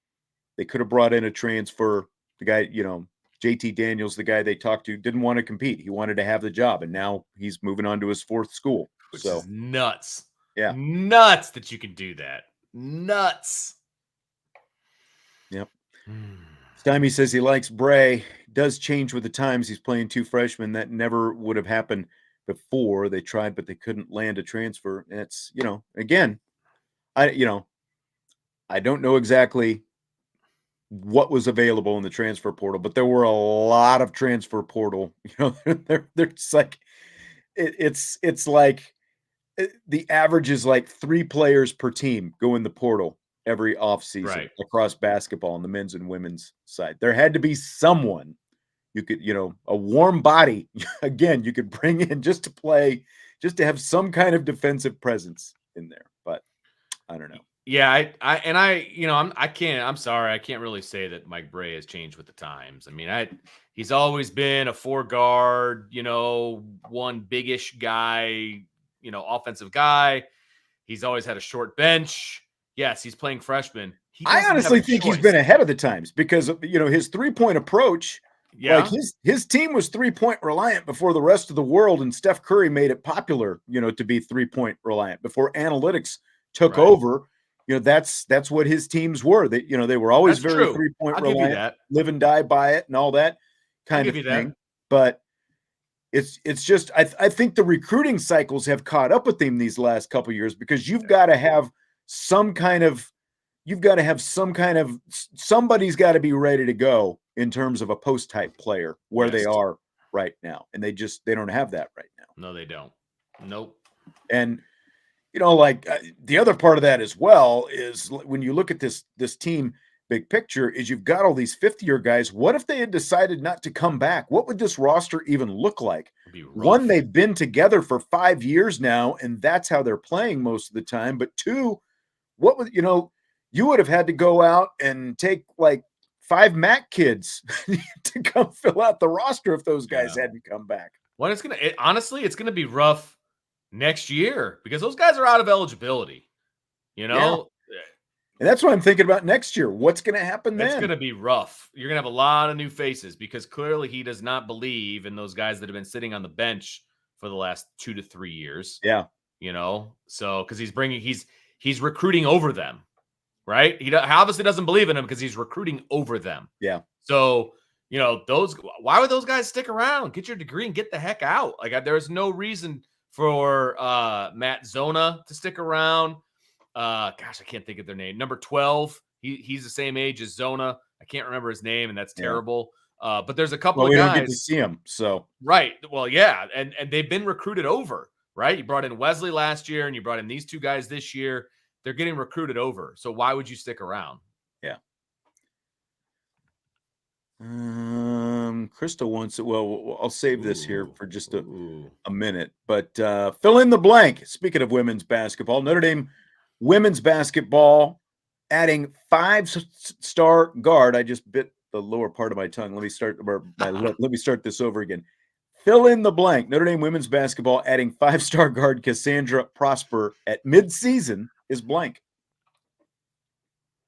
They could have brought in a transfer. The guy, JT Daniels, the guy they talked to, didn't want to compete. He wanted to have the job, and now he's moving on to his fourth school. Which is nuts. Yeah. Nuts that you can do that. Nuts. Yep. Stymie says he likes Brey. Does change with the times. He's playing two freshmen. That never would have happened before. They tried, but they couldn't land a transfer. And it's, again, I don't know exactly what was available in the transfer portal, but there were a lot of transfer portal. They're just like, it's like the average is like 3 players per team go in the portal every offseason Right. across basketball on the men's and women's side. There had to be someone you could, a warm body, again, you could bring in just to play, just to have some kind of defensive presence in there. But I don't know. Yeah, I'm sorry, I can't really say that Mike Brey has changed with the times. I mean, he's always been a 4-guard, one big-ish guy, offensive guy. He's always had a short bench. Yes, he's playing freshman. I honestly think he's been ahead of the times because his 3-point approach. Yeah, like his team was 3-point reliant before the rest of the world, and Steph Curry made it popular, to be 3-point reliant before analytics took over. That's what his teams were. They were always very 3-point reliant, live and die by it, and all that kind of thing. But it's just I think the recruiting cycles have caught up with him these last couple of years because you've got to have somebody's got to be ready to go in terms of a post type player where they are right now, and they don't have that right now. No, they don't. Nope. And the other part of that as well is when you look at this team big picture is you've got all these 5th-year guys. What if they had decided not to come back? What would this roster even look like? One, they've been together for 5 years now, and that's how they're playing most of the time. But 2, what would you would have had to go out and take like 5 MAC kids to come fill out the roster if those guys hadn't come back. Well, honestly, it's gonna be rough next year because those guys are out of eligibility. And that's what I'm thinking about next year. What's going to happen then? It's going to be rough. You're going to have a lot of new faces because clearly he does not believe in those guys that have been sitting on the bench for the last 2 to 3 years. Yeah. So because he's recruiting over them, right? He obviously doesn't believe in them because he's recruiting over them. Yeah. So, why would those guys stick around? Get your degree and get the heck out. Like there's no reason for Matt Zona to stick around. Gosh, I can't think of their name. Number 12. He's the same age as Zona. I can't remember his name, and that's terrible. But there's a couple of guys. We don't get to see him, so right. Well, yeah, and they've been recruited over, right? You brought in Wesley last year, and you brought in these 2 guys this year. They're getting recruited over. So why would you stick around? Yeah. Crystal wants it. Well, I'll save this here for just a minute. But fill in the blank. Speaking of women's basketball, Notre Dame women's basketball adding 5-star guard. I just bit the lower part of my tongue. Let me start this over again. Fill in the blank. Notre Dame women's basketball adding 5-star guard Cassandra Prosper at midseason is blank.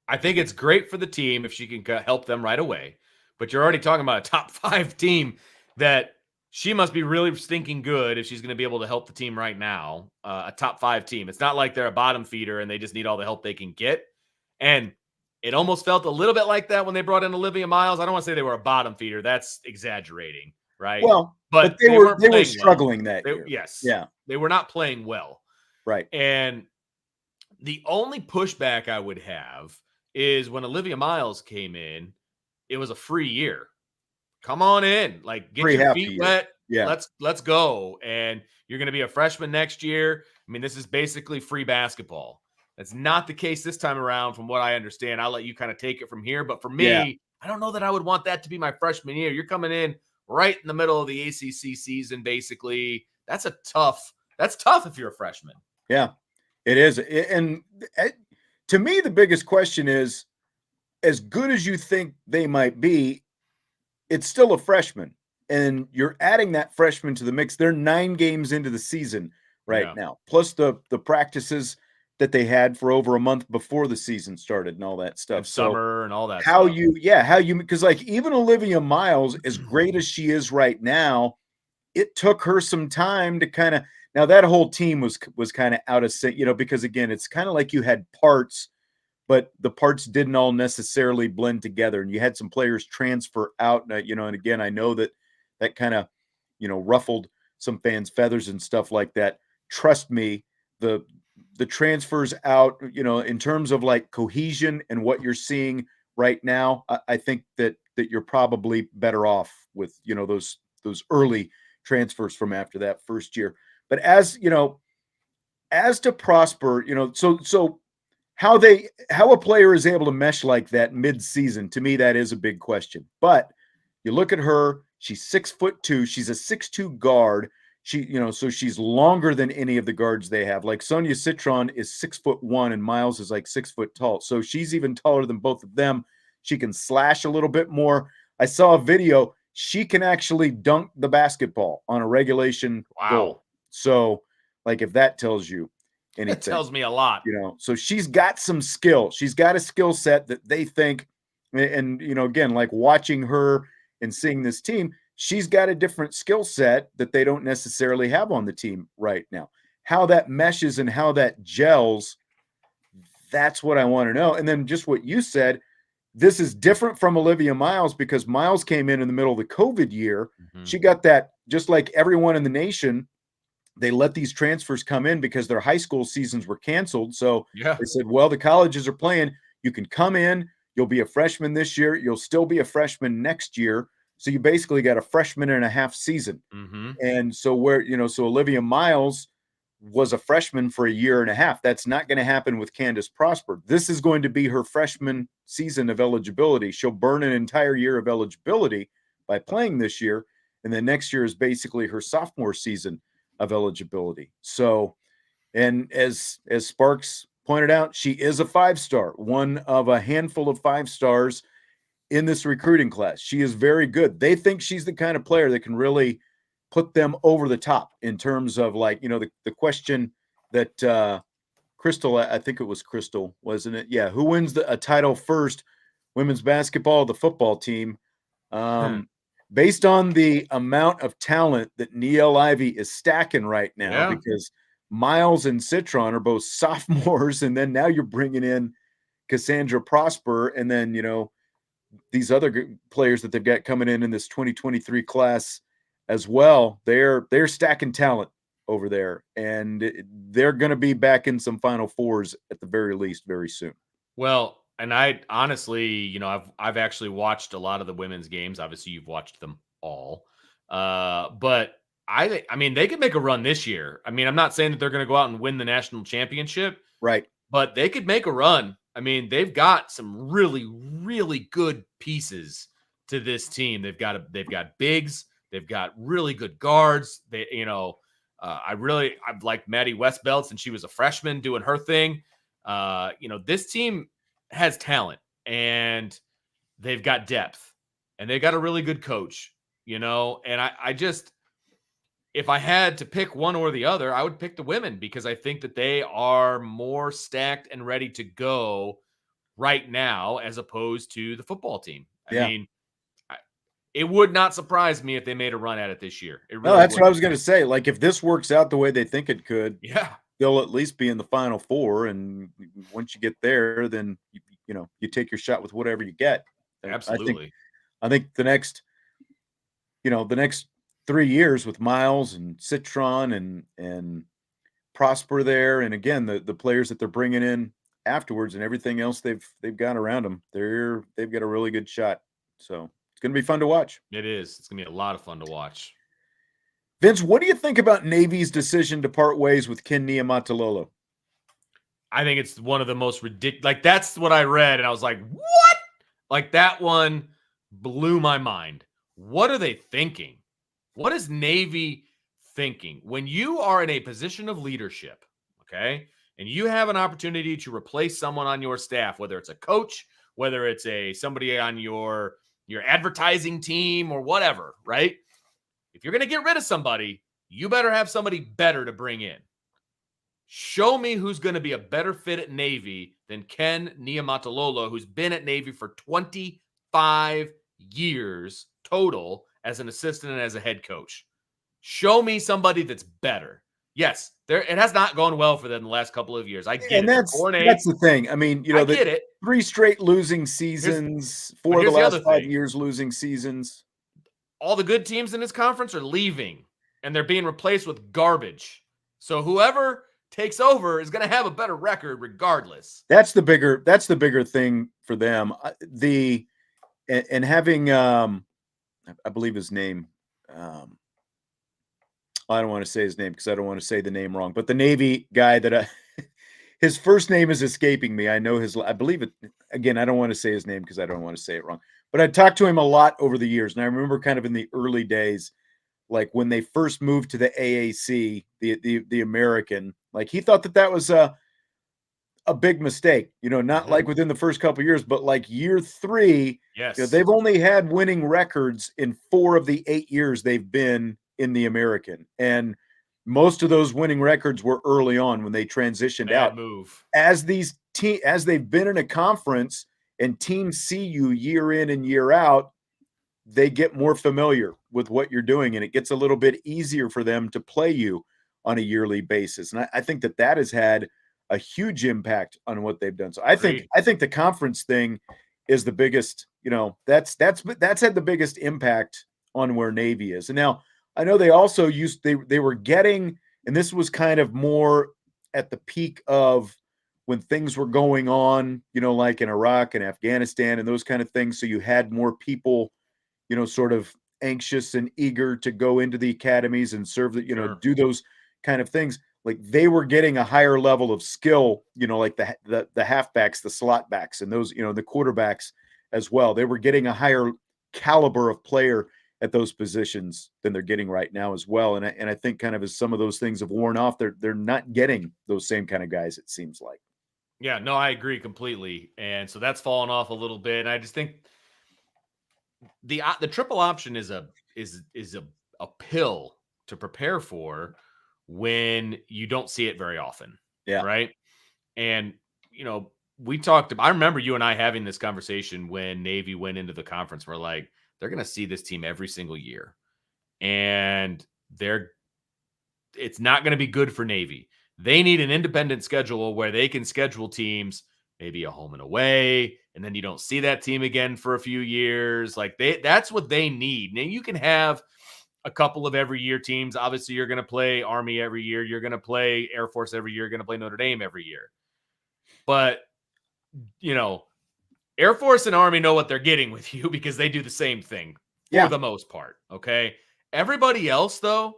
I think it's great for the team if she can help them right away. But you're already talking about a top 5 team that she must be really stinking good if she's going to be able to help the team right now. A top 5 team. It's not like they're a bottom feeder and they just need all the help they can get. And it almost felt a little bit like that when they brought in Olivia Miles. I don't want to say they were a bottom feeder. That's exaggerating, right? Well, but they were struggling that year. Yes. Yeah. They were not playing well. Right. And the only pushback I would have is when Olivia Miles came in, it was a free year. Come on in, like get your feet wet. Yeah. Let's go. And you're going to be a freshman next year. I mean, this is basically free basketball. That's not the case this time around, from what I understand. I'll let you kind of take it from here. But for me, I don't know that I would want that to be my freshman year. You're coming in right in the middle of the ACC season, basically. That's tough if you're a freshman. Yeah, it is. And to me, the biggest question is, as good as you think they might be, it's still a freshman. And you're adding that freshman to the mix. They're 9 games into the season right now, plus the practices that they had for over a month before the season started and all that stuff. And summer and all that stuff. Because like even Olivia Miles, as great as she is right now, it took her some time to kind of, now that whole team was kind of out of sync, because again, it's kind of like you had parts, but the parts didn't all necessarily blend together, and you had some players transfer out, and again, I know that kind of, ruffled some fans' feathers and stuff like that. Trust me, the transfers out, in terms of like cohesion and what you're seeing right now, I think that you're probably better off with, those early transfers from after that first year. But as as to Prosper, so how a player is able to mesh like that mid-season, to me, that is a big question. But you look at her, she's 6'2", she's a 6'2" guard. So she's longer than any of the guards they have. Like Sonia Citron is 6'1", and Miles is like 6 foot tall. So she's even taller than both of them. She can slash a little bit more. I saw a video. She can actually dunk the basketball on a regulation goal. So, like, if that tells you anything, it tells me a lot. So she's got some skill. She's got a skill set that they think, and again, like watching her and seeing this team, she's got a different skill set that they don't necessarily have on the team right now. How that meshes and how that gels, that's what I want to know. And then just what you said, this is different from Olivia Miles because Miles came in the middle of the COVID year. Mm-hmm. She got that, just like everyone in the nation, they let these transfers come in because their high school seasons were canceled. So they said, well, the colleges are playing. You can come in. You'll be a freshman this year. You'll still be a freshman next year. So you basically got a freshman and a half season. Mm-hmm. And so so Olivia Miles was a freshman for a year and a half. That's not going to happen with Candace Prosper. This is going to be her freshman season of eligibility. She'll burn an entire year of eligibility by playing this year. And then next year is basically her sophomore season of eligibility. So, and as Sparks pointed out, she is a 5-star, one of a handful of 5-stars in this recruiting class. She is very good. They think she's the kind of player that can really put them over the top in terms of, like, the question that Crystal, I think it was Crystal, wasn't it? Yeah. Who wins a title first, women's basketball, the football team? Based on the amount of talent that Niele Ivey is stacking right now, because Miles and Citron are both sophomores, and then now you're bringing in Cassandra Prosper, and then, these other players that they've got coming in this 2023 class as well. They're stacking talent over there, and they're going to be back in some Final Fours at the very least very soon. Well, and I honestly, I've actually watched a lot of the women's games. Obviously, you've watched them all. But I mean, they could make a run this year. I mean, I'm not saying that they're going to go out and win the national championship. Right. But they could make a run. I mean, they've got some really, really good pieces to this team. They've got bigs. They've got really good guards. I've liked Maddie Westbelt since she was a freshman doing her thing. This team has talent and they've got depth and they've got a really good coach, and I just, if I had to pick one or the other, I would pick the women because I think that they are more stacked and ready to go right now as opposed to the football team. I mean, it would not surprise me if they made a run at it this year. No, that's what I was going to say. Like, if this works out the way they think it could, they'll at least be in the Final Four. And once you get there, then, you take your shot with whatever you get. Absolutely. I think the next 3 years with Miles and Citron and Prosper there, and again the players that they're bringing in afterwards and everything else they've got around them, they've got a really good shot. So it's going to be fun to watch. It is. It's going to be a lot of fun to watch. Vince, what do you think about Navy's decision to part ways with Ken Niumatalolo? I think it's one of the most ridiculous. Like, that's what I read, and I was like, what? Like, that one blew my mind. What are they thinking? What is Navy thinking? When you are in a position of leadership, okay, and you have an opportunity to replace someone on your staff, whether it's a coach, whether it's somebody on your advertising team or whatever, right? If you're going to get rid of somebody, you better have somebody better to bring in. Show me who's going to be a better fit at Navy than Ken Niumatalolo, who's been at Navy for 25 years total as an assistant and as a head coach. Show me somebody that's better. Yes, it has not gone well for them the last couple of years. I get it. And that's the thing. I mean, I get it. 3 straight losing seasons, 4 of the last 5 years losing seasons. All the good teams in this conference are leaving, and they're being replaced with garbage. So whoever takes over is going to have a better record regardless. That's the bigger thing for them. And having I believe his name I don't want to say his name because I don't want to say the name wrong, but the Navy guy that his first name is escaping me. I know I believe it. Again, I don't want to say his name because I don't want to say it wrong. But I talked to him a lot over the years, and I remember kind of in the early days, like when they first moved to the AAC, the American, like he thought that was a big mistake. Not like within the first couple of years, but like year 3. Yes. They've only had winning records in 4 of the 8 years they've been in the American, and most of those winning records were early on when they transitioned out. Move. As they've been in a conference and teams see you year in and year out, they get more familiar with what you're doing, and it gets a little bit easier for them to play you on a yearly basis. And I think that has had a huge impact on what they've done. So I think the conference thing is the biggest, that's had the biggest impact on where Navy is. And now I know they also they were getting, and this was kind of more at the peak of when things were going on, like in Iraq and Afghanistan and those kind of things. So you had more people, sort of anxious and eager to go into the academies and serve do those kind of things. Like they were getting a higher level of skill, like the halfbacks, the slot backs, and those, the quarterbacks as well. They were getting a higher caliber of player at those positions than they're getting right now as well. And I think kind of as some of those things have worn off, they're not getting those same kind of guys, it seems like. Yeah, no, I agree completely. And so that's fallen off a little bit. And I just think the triple option is a pill to prepare for when you don't see it very often. Yeah. Right. And, I remember you and I having this conversation when Navy went into the conference. We're like, they're going to see this team every single year, and it's not going to be good for Navy. They need an independent schedule where they can schedule teams, maybe a home and away, and then you don't see that team again for a few years. Like that's what they need. Now you can have a couple of every year teams. Obviously, you're going to play Army every year. You're going to play Air Force every year. You're going to play Notre Dame every year. But, Air Force and Army know what they're getting with you because they do the same thing for the most part. Okay. Everybody else, though,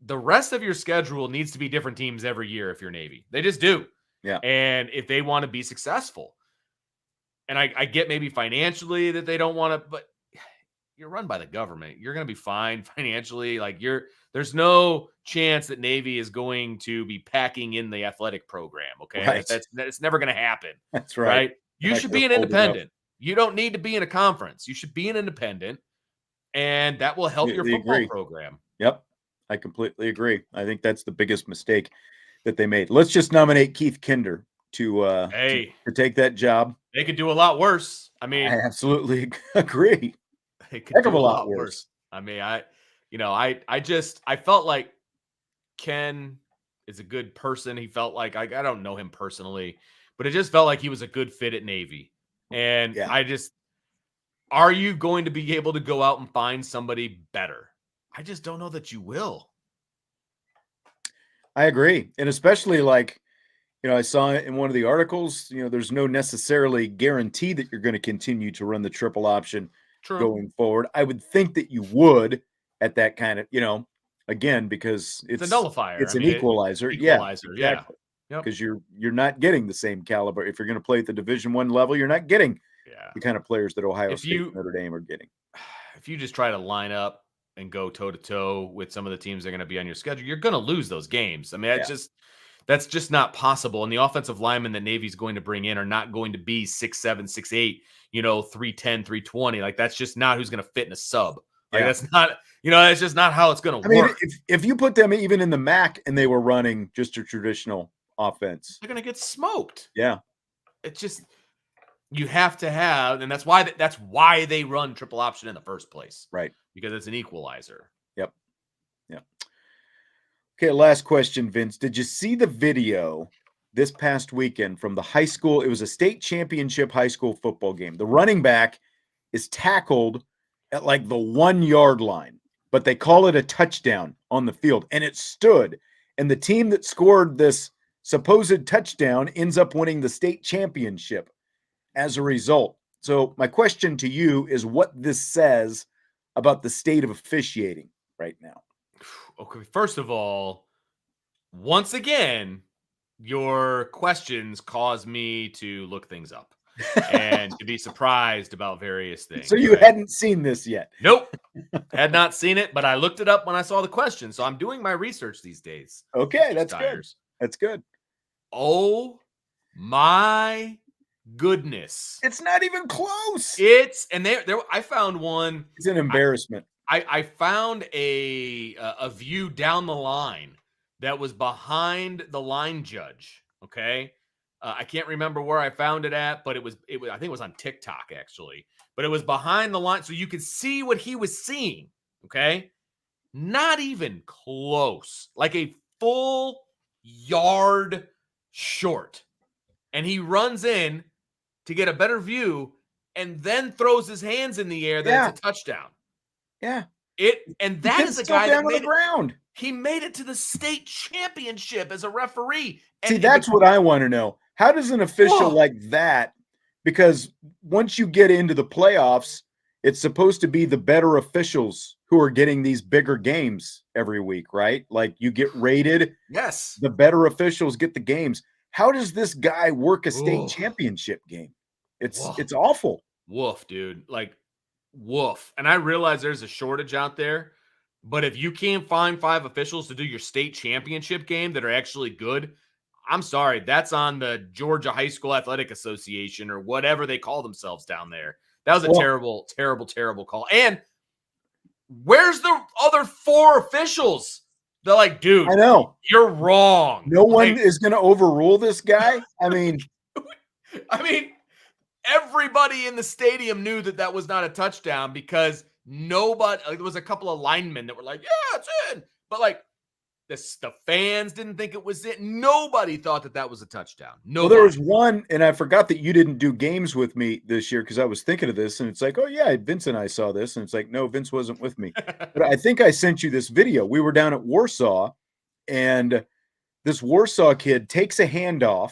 the rest of your schedule needs to be different teams every year if you're Navy. They just do. Yeah. And if they want to be successful, and I get maybe financially that they don't want to, but you're run by the government. You're going to be fine financially. Like there's no chance that Navy is going to be packing in the athletic program. Okay. Right. That's never going to happen. That's right. You should be an independent. You don't need to be in a conference. You should be an independent, and that will help your football program. Yep. I completely agree. I think that's the biggest mistake that they made. Let's just nominate Keith Kinder to take that job. They could do a lot worse. I mean, I absolutely agree. They could do a lot worse. I mean, I felt like Ken is a good person. He felt like I don't know him personally, but it just felt like he was a good fit at Navy. And are you going to be able to go out and find somebody better? I just don't know that you will. I agree. And especially I saw in one of the articles, there's no necessarily guarantee that you're going to continue to run the triple option going forward. I would think that you would at that kind of, again, because it's a nullifier. It's an equalizer. Equalizer. Yeah. Exactly. Because you're not getting the same caliber. If you're going to play at the Division I level, you're not getting the kind of players that Ohio State and Notre Dame are getting. If you just try to line up and go toe-to-toe with some of the teams that are going to be on your schedule, you're going to lose those games. I mean, that's just not possible. And the offensive linemen that Navy's going to bring in are not going to be 6'7", 6'8", 310, 320. Like, that's just not who's going to fit in a sub. Like, that's not, that's just not how it's going to work. Mean, if you put them even in the MAC and they were running just a traditional offense, they're going to get smoked. Yeah. It's just, you have to have, and that's why they run triple option in the first place. Right. Because it's an equalizer. Yep. Okay, last question, Vince. Did you see the video this past weekend from the high school? It was a state championship high school football game. The running back is tackled at like the 1 yard line, but they call it a touchdown on the field, and it stood. And the team that scored this supposed touchdown ends up winning the state championship as a result. So my question to you is what this says about the state of officiating right now. Okay, first of all, once again, your questions cause me to look things up and to be surprised about various things. So you hadn't seen this yet? Nope. Had not seen it, but I looked it up when I saw the question. So I'm doing my research these days. Okay, Mr. that's Stiers. good. That's good. Oh my goodness. It's not even close. And there I found one. It's an embarrassment. I found a view down the line that was behind the line judge. Okay. I can't remember where I found it at, but it was, I think it was on TikTok actually, but it was behind the line. So you could see what he was seeing. Okay. Not even close, like a full yard short. And he runs in to get a better view and then throws his hands in the air that it's a touchdown. Yeah. And that is a still guy down that on made the ground. He made it to the state championship as a referee. See, that's what I want to know. How does an official like that? Because once you get into the playoffs, it's supposed to be the better officials who are getting these bigger games every week, right? Like you get rated. Yes. The better officials get the games. How does this guy work a state championship game? It's awful. Woof, dude. Like, woof. And I realize there's a shortage out there, but if you can't find 5 officials to do your state championship game that are actually good, I'm sorry. That's on the Georgia High School Athletic Association or whatever they call themselves down there. That was a terrible, terrible, terrible call. And where's the other 4 officials? They're like, dude, I know. You're wrong. No one is going to overrule this guy. I mean, everybody in the stadium knew that was not a touchdown because nobody, there was a couple of linemen that were like, yeah, it's in. But like the fans didn't think it was it. Nobody thought that was a touchdown. No, well, there was one, and I forgot that you didn't do games with me this year because I was thinking of this, and it's like, oh yeah, Vince and I saw this, and it's like, no, Vince wasn't with me. But I think I sent you this video. We were down at Warsaw, and this Warsaw kid takes a handoff,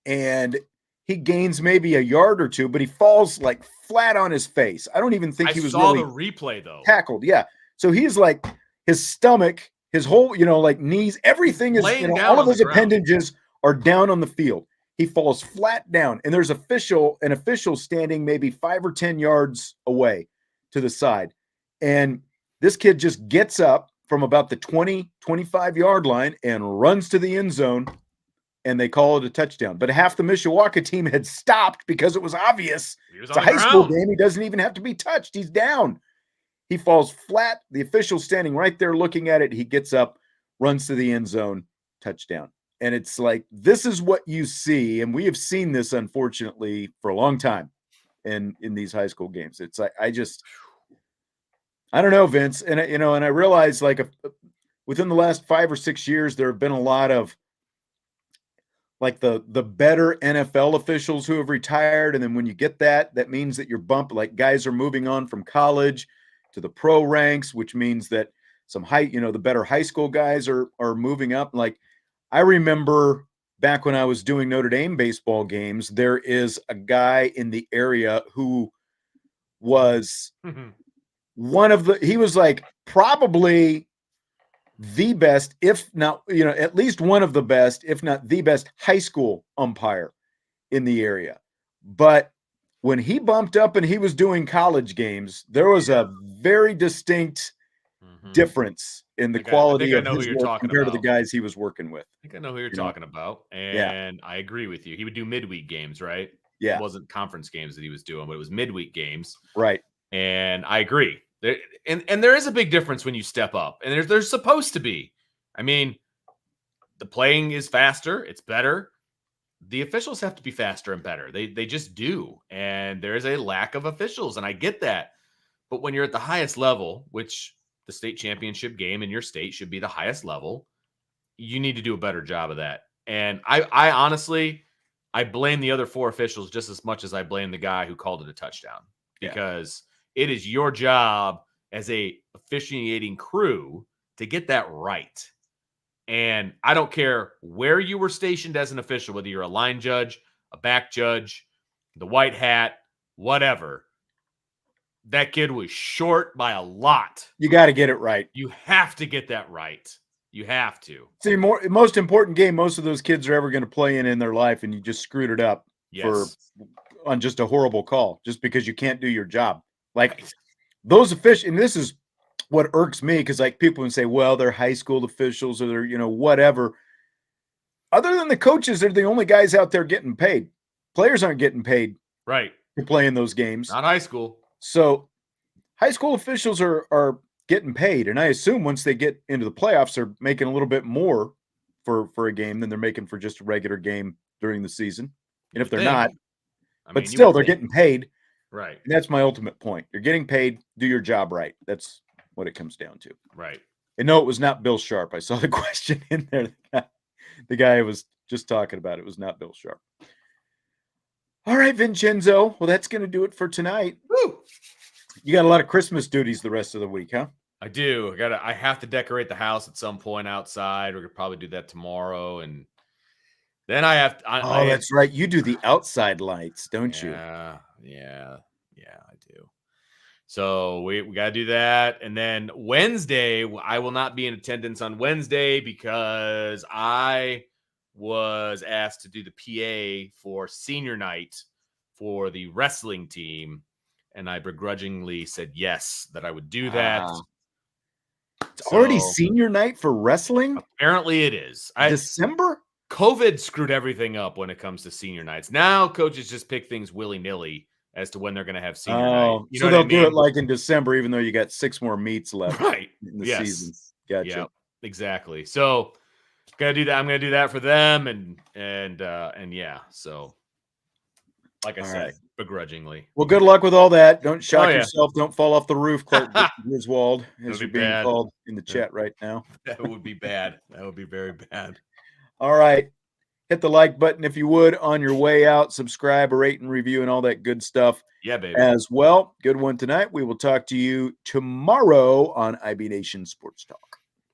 and he gains maybe a yard or two, but he falls like flat on his face. I don't even think he was really the replay though. Tackled. Yeah. So he's like his stomach, his whole, like knees, everything is, all of his appendages are down on the field. He falls flat down, and there's an official standing maybe 5 or 10 yards away to the side. And this kid just gets up from about the 20, 25 yard line and runs to the end zone, and they call it a touchdown. But half the Mishawaka team had stopped because it was obvious. It's a high school game. He doesn't even have to be touched. He's down. He falls flat. The official's standing right there looking at it. He gets up, runs to the end zone, touchdown. And it's like, this is what you see. And we have seen this, unfortunately, for a long time in these high school games. It's like, I don't know, Vince. And, and I realize like within the last 5 or 6 years, there have been a lot of like the better NFL officials who have retired. And then when you get that means that you're bumped, like guys are moving on from college to the pro ranks, which means that some the better high school guys are moving up. Like I remember back when I was doing Notre Dame baseball games, there is a guy in the area who was he was like probably the best, if not, at least one of the best, if not the best high school umpire in the area. But when he bumped up and he was doing college games, there was a very distinct difference in the quality of his work compared to the guys he was working with. I think I know who you're talking about. And I agree with you. He would do midweek games, right? Yeah. It wasn't conference games that he was doing, but it was midweek games. Right. And I agree. And there is a big difference when you step up. And there's supposed to be. I mean, the playing is faster. It's better. The officials have to be faster and better. They just do. And there's a lack of officials, and I get that. But when you're at the highest level, which the state championship game in your state should be the highest level, you need to do a better job of that. And I honestly, I blame the other 4 officials just as much as I blame the guy who called it a touchdown, because it is your job as a officiating crew to get that right. And I don't care where you were stationed as an official, whether you're a line judge, a back judge, the white hat, whatever. that kid was short by a lot. You got to get it right. You have to get that right. You have to. It's the most important game most of those kids are ever going to play in their life, and you just screwed it up on just a horrible call, just because you can't do your job. Like those officials, and this is what irks me, because like people would say, well, they're high school officials or they're, whatever. Other than the coaches, they're the only guys out there getting paid. Players aren't getting paid to play in those games. Not high school. So high school officials are getting paid. And I assume once they get into the playoffs, they're making a little bit more for a game than they're making for just a regular game during the season. And if they're not, but still they're getting paid. Right. And that's my ultimate point. You're getting paid, do your job right. That's what it comes down to. Right. And no, it was not Bill Sharp. I saw the question in there. The guy was just talking about it was not Bill Sharp. All right, Vincenzo. Well, that's going to do it for tonight. Woo! You got a lot of Christmas duties the rest of the week, huh? I do. I have to decorate the house at some point outside. We're gonna probably do that tomorrow, and then I have. That's right. You do the outside lights, don't you? Yeah, I do. So we got to do that, and then Wednesday I will not be in attendance on Wednesday because I was asked to do the PA for senior night for the wrestling team. And I begrudgingly said yes, that I would do that. It's already senior night for wrestling? Apparently it is. December? COVID screwed everything up when it comes to senior nights. Now coaches just pick things willy-nilly as to when they're going to have senior night. So they'll do it like in December, even though you got 6 more meets left in the season. Gotcha. Yeah, exactly. So gotta do that. I'm going to do that for them. And yeah, so like I said, begrudgingly. Well, good luck with all that. Don't shock yourself. Don't fall off the roof, Clark Griswold, as you're being called in the chat right now. That would be bad. That would be very bad. All right. Hit the like button if you would on your way out. Subscribe, rate, and review, and all that good stuff. Yeah, baby. As well. Good one tonight. We will talk to you tomorrow on IB Nation Sports Talk.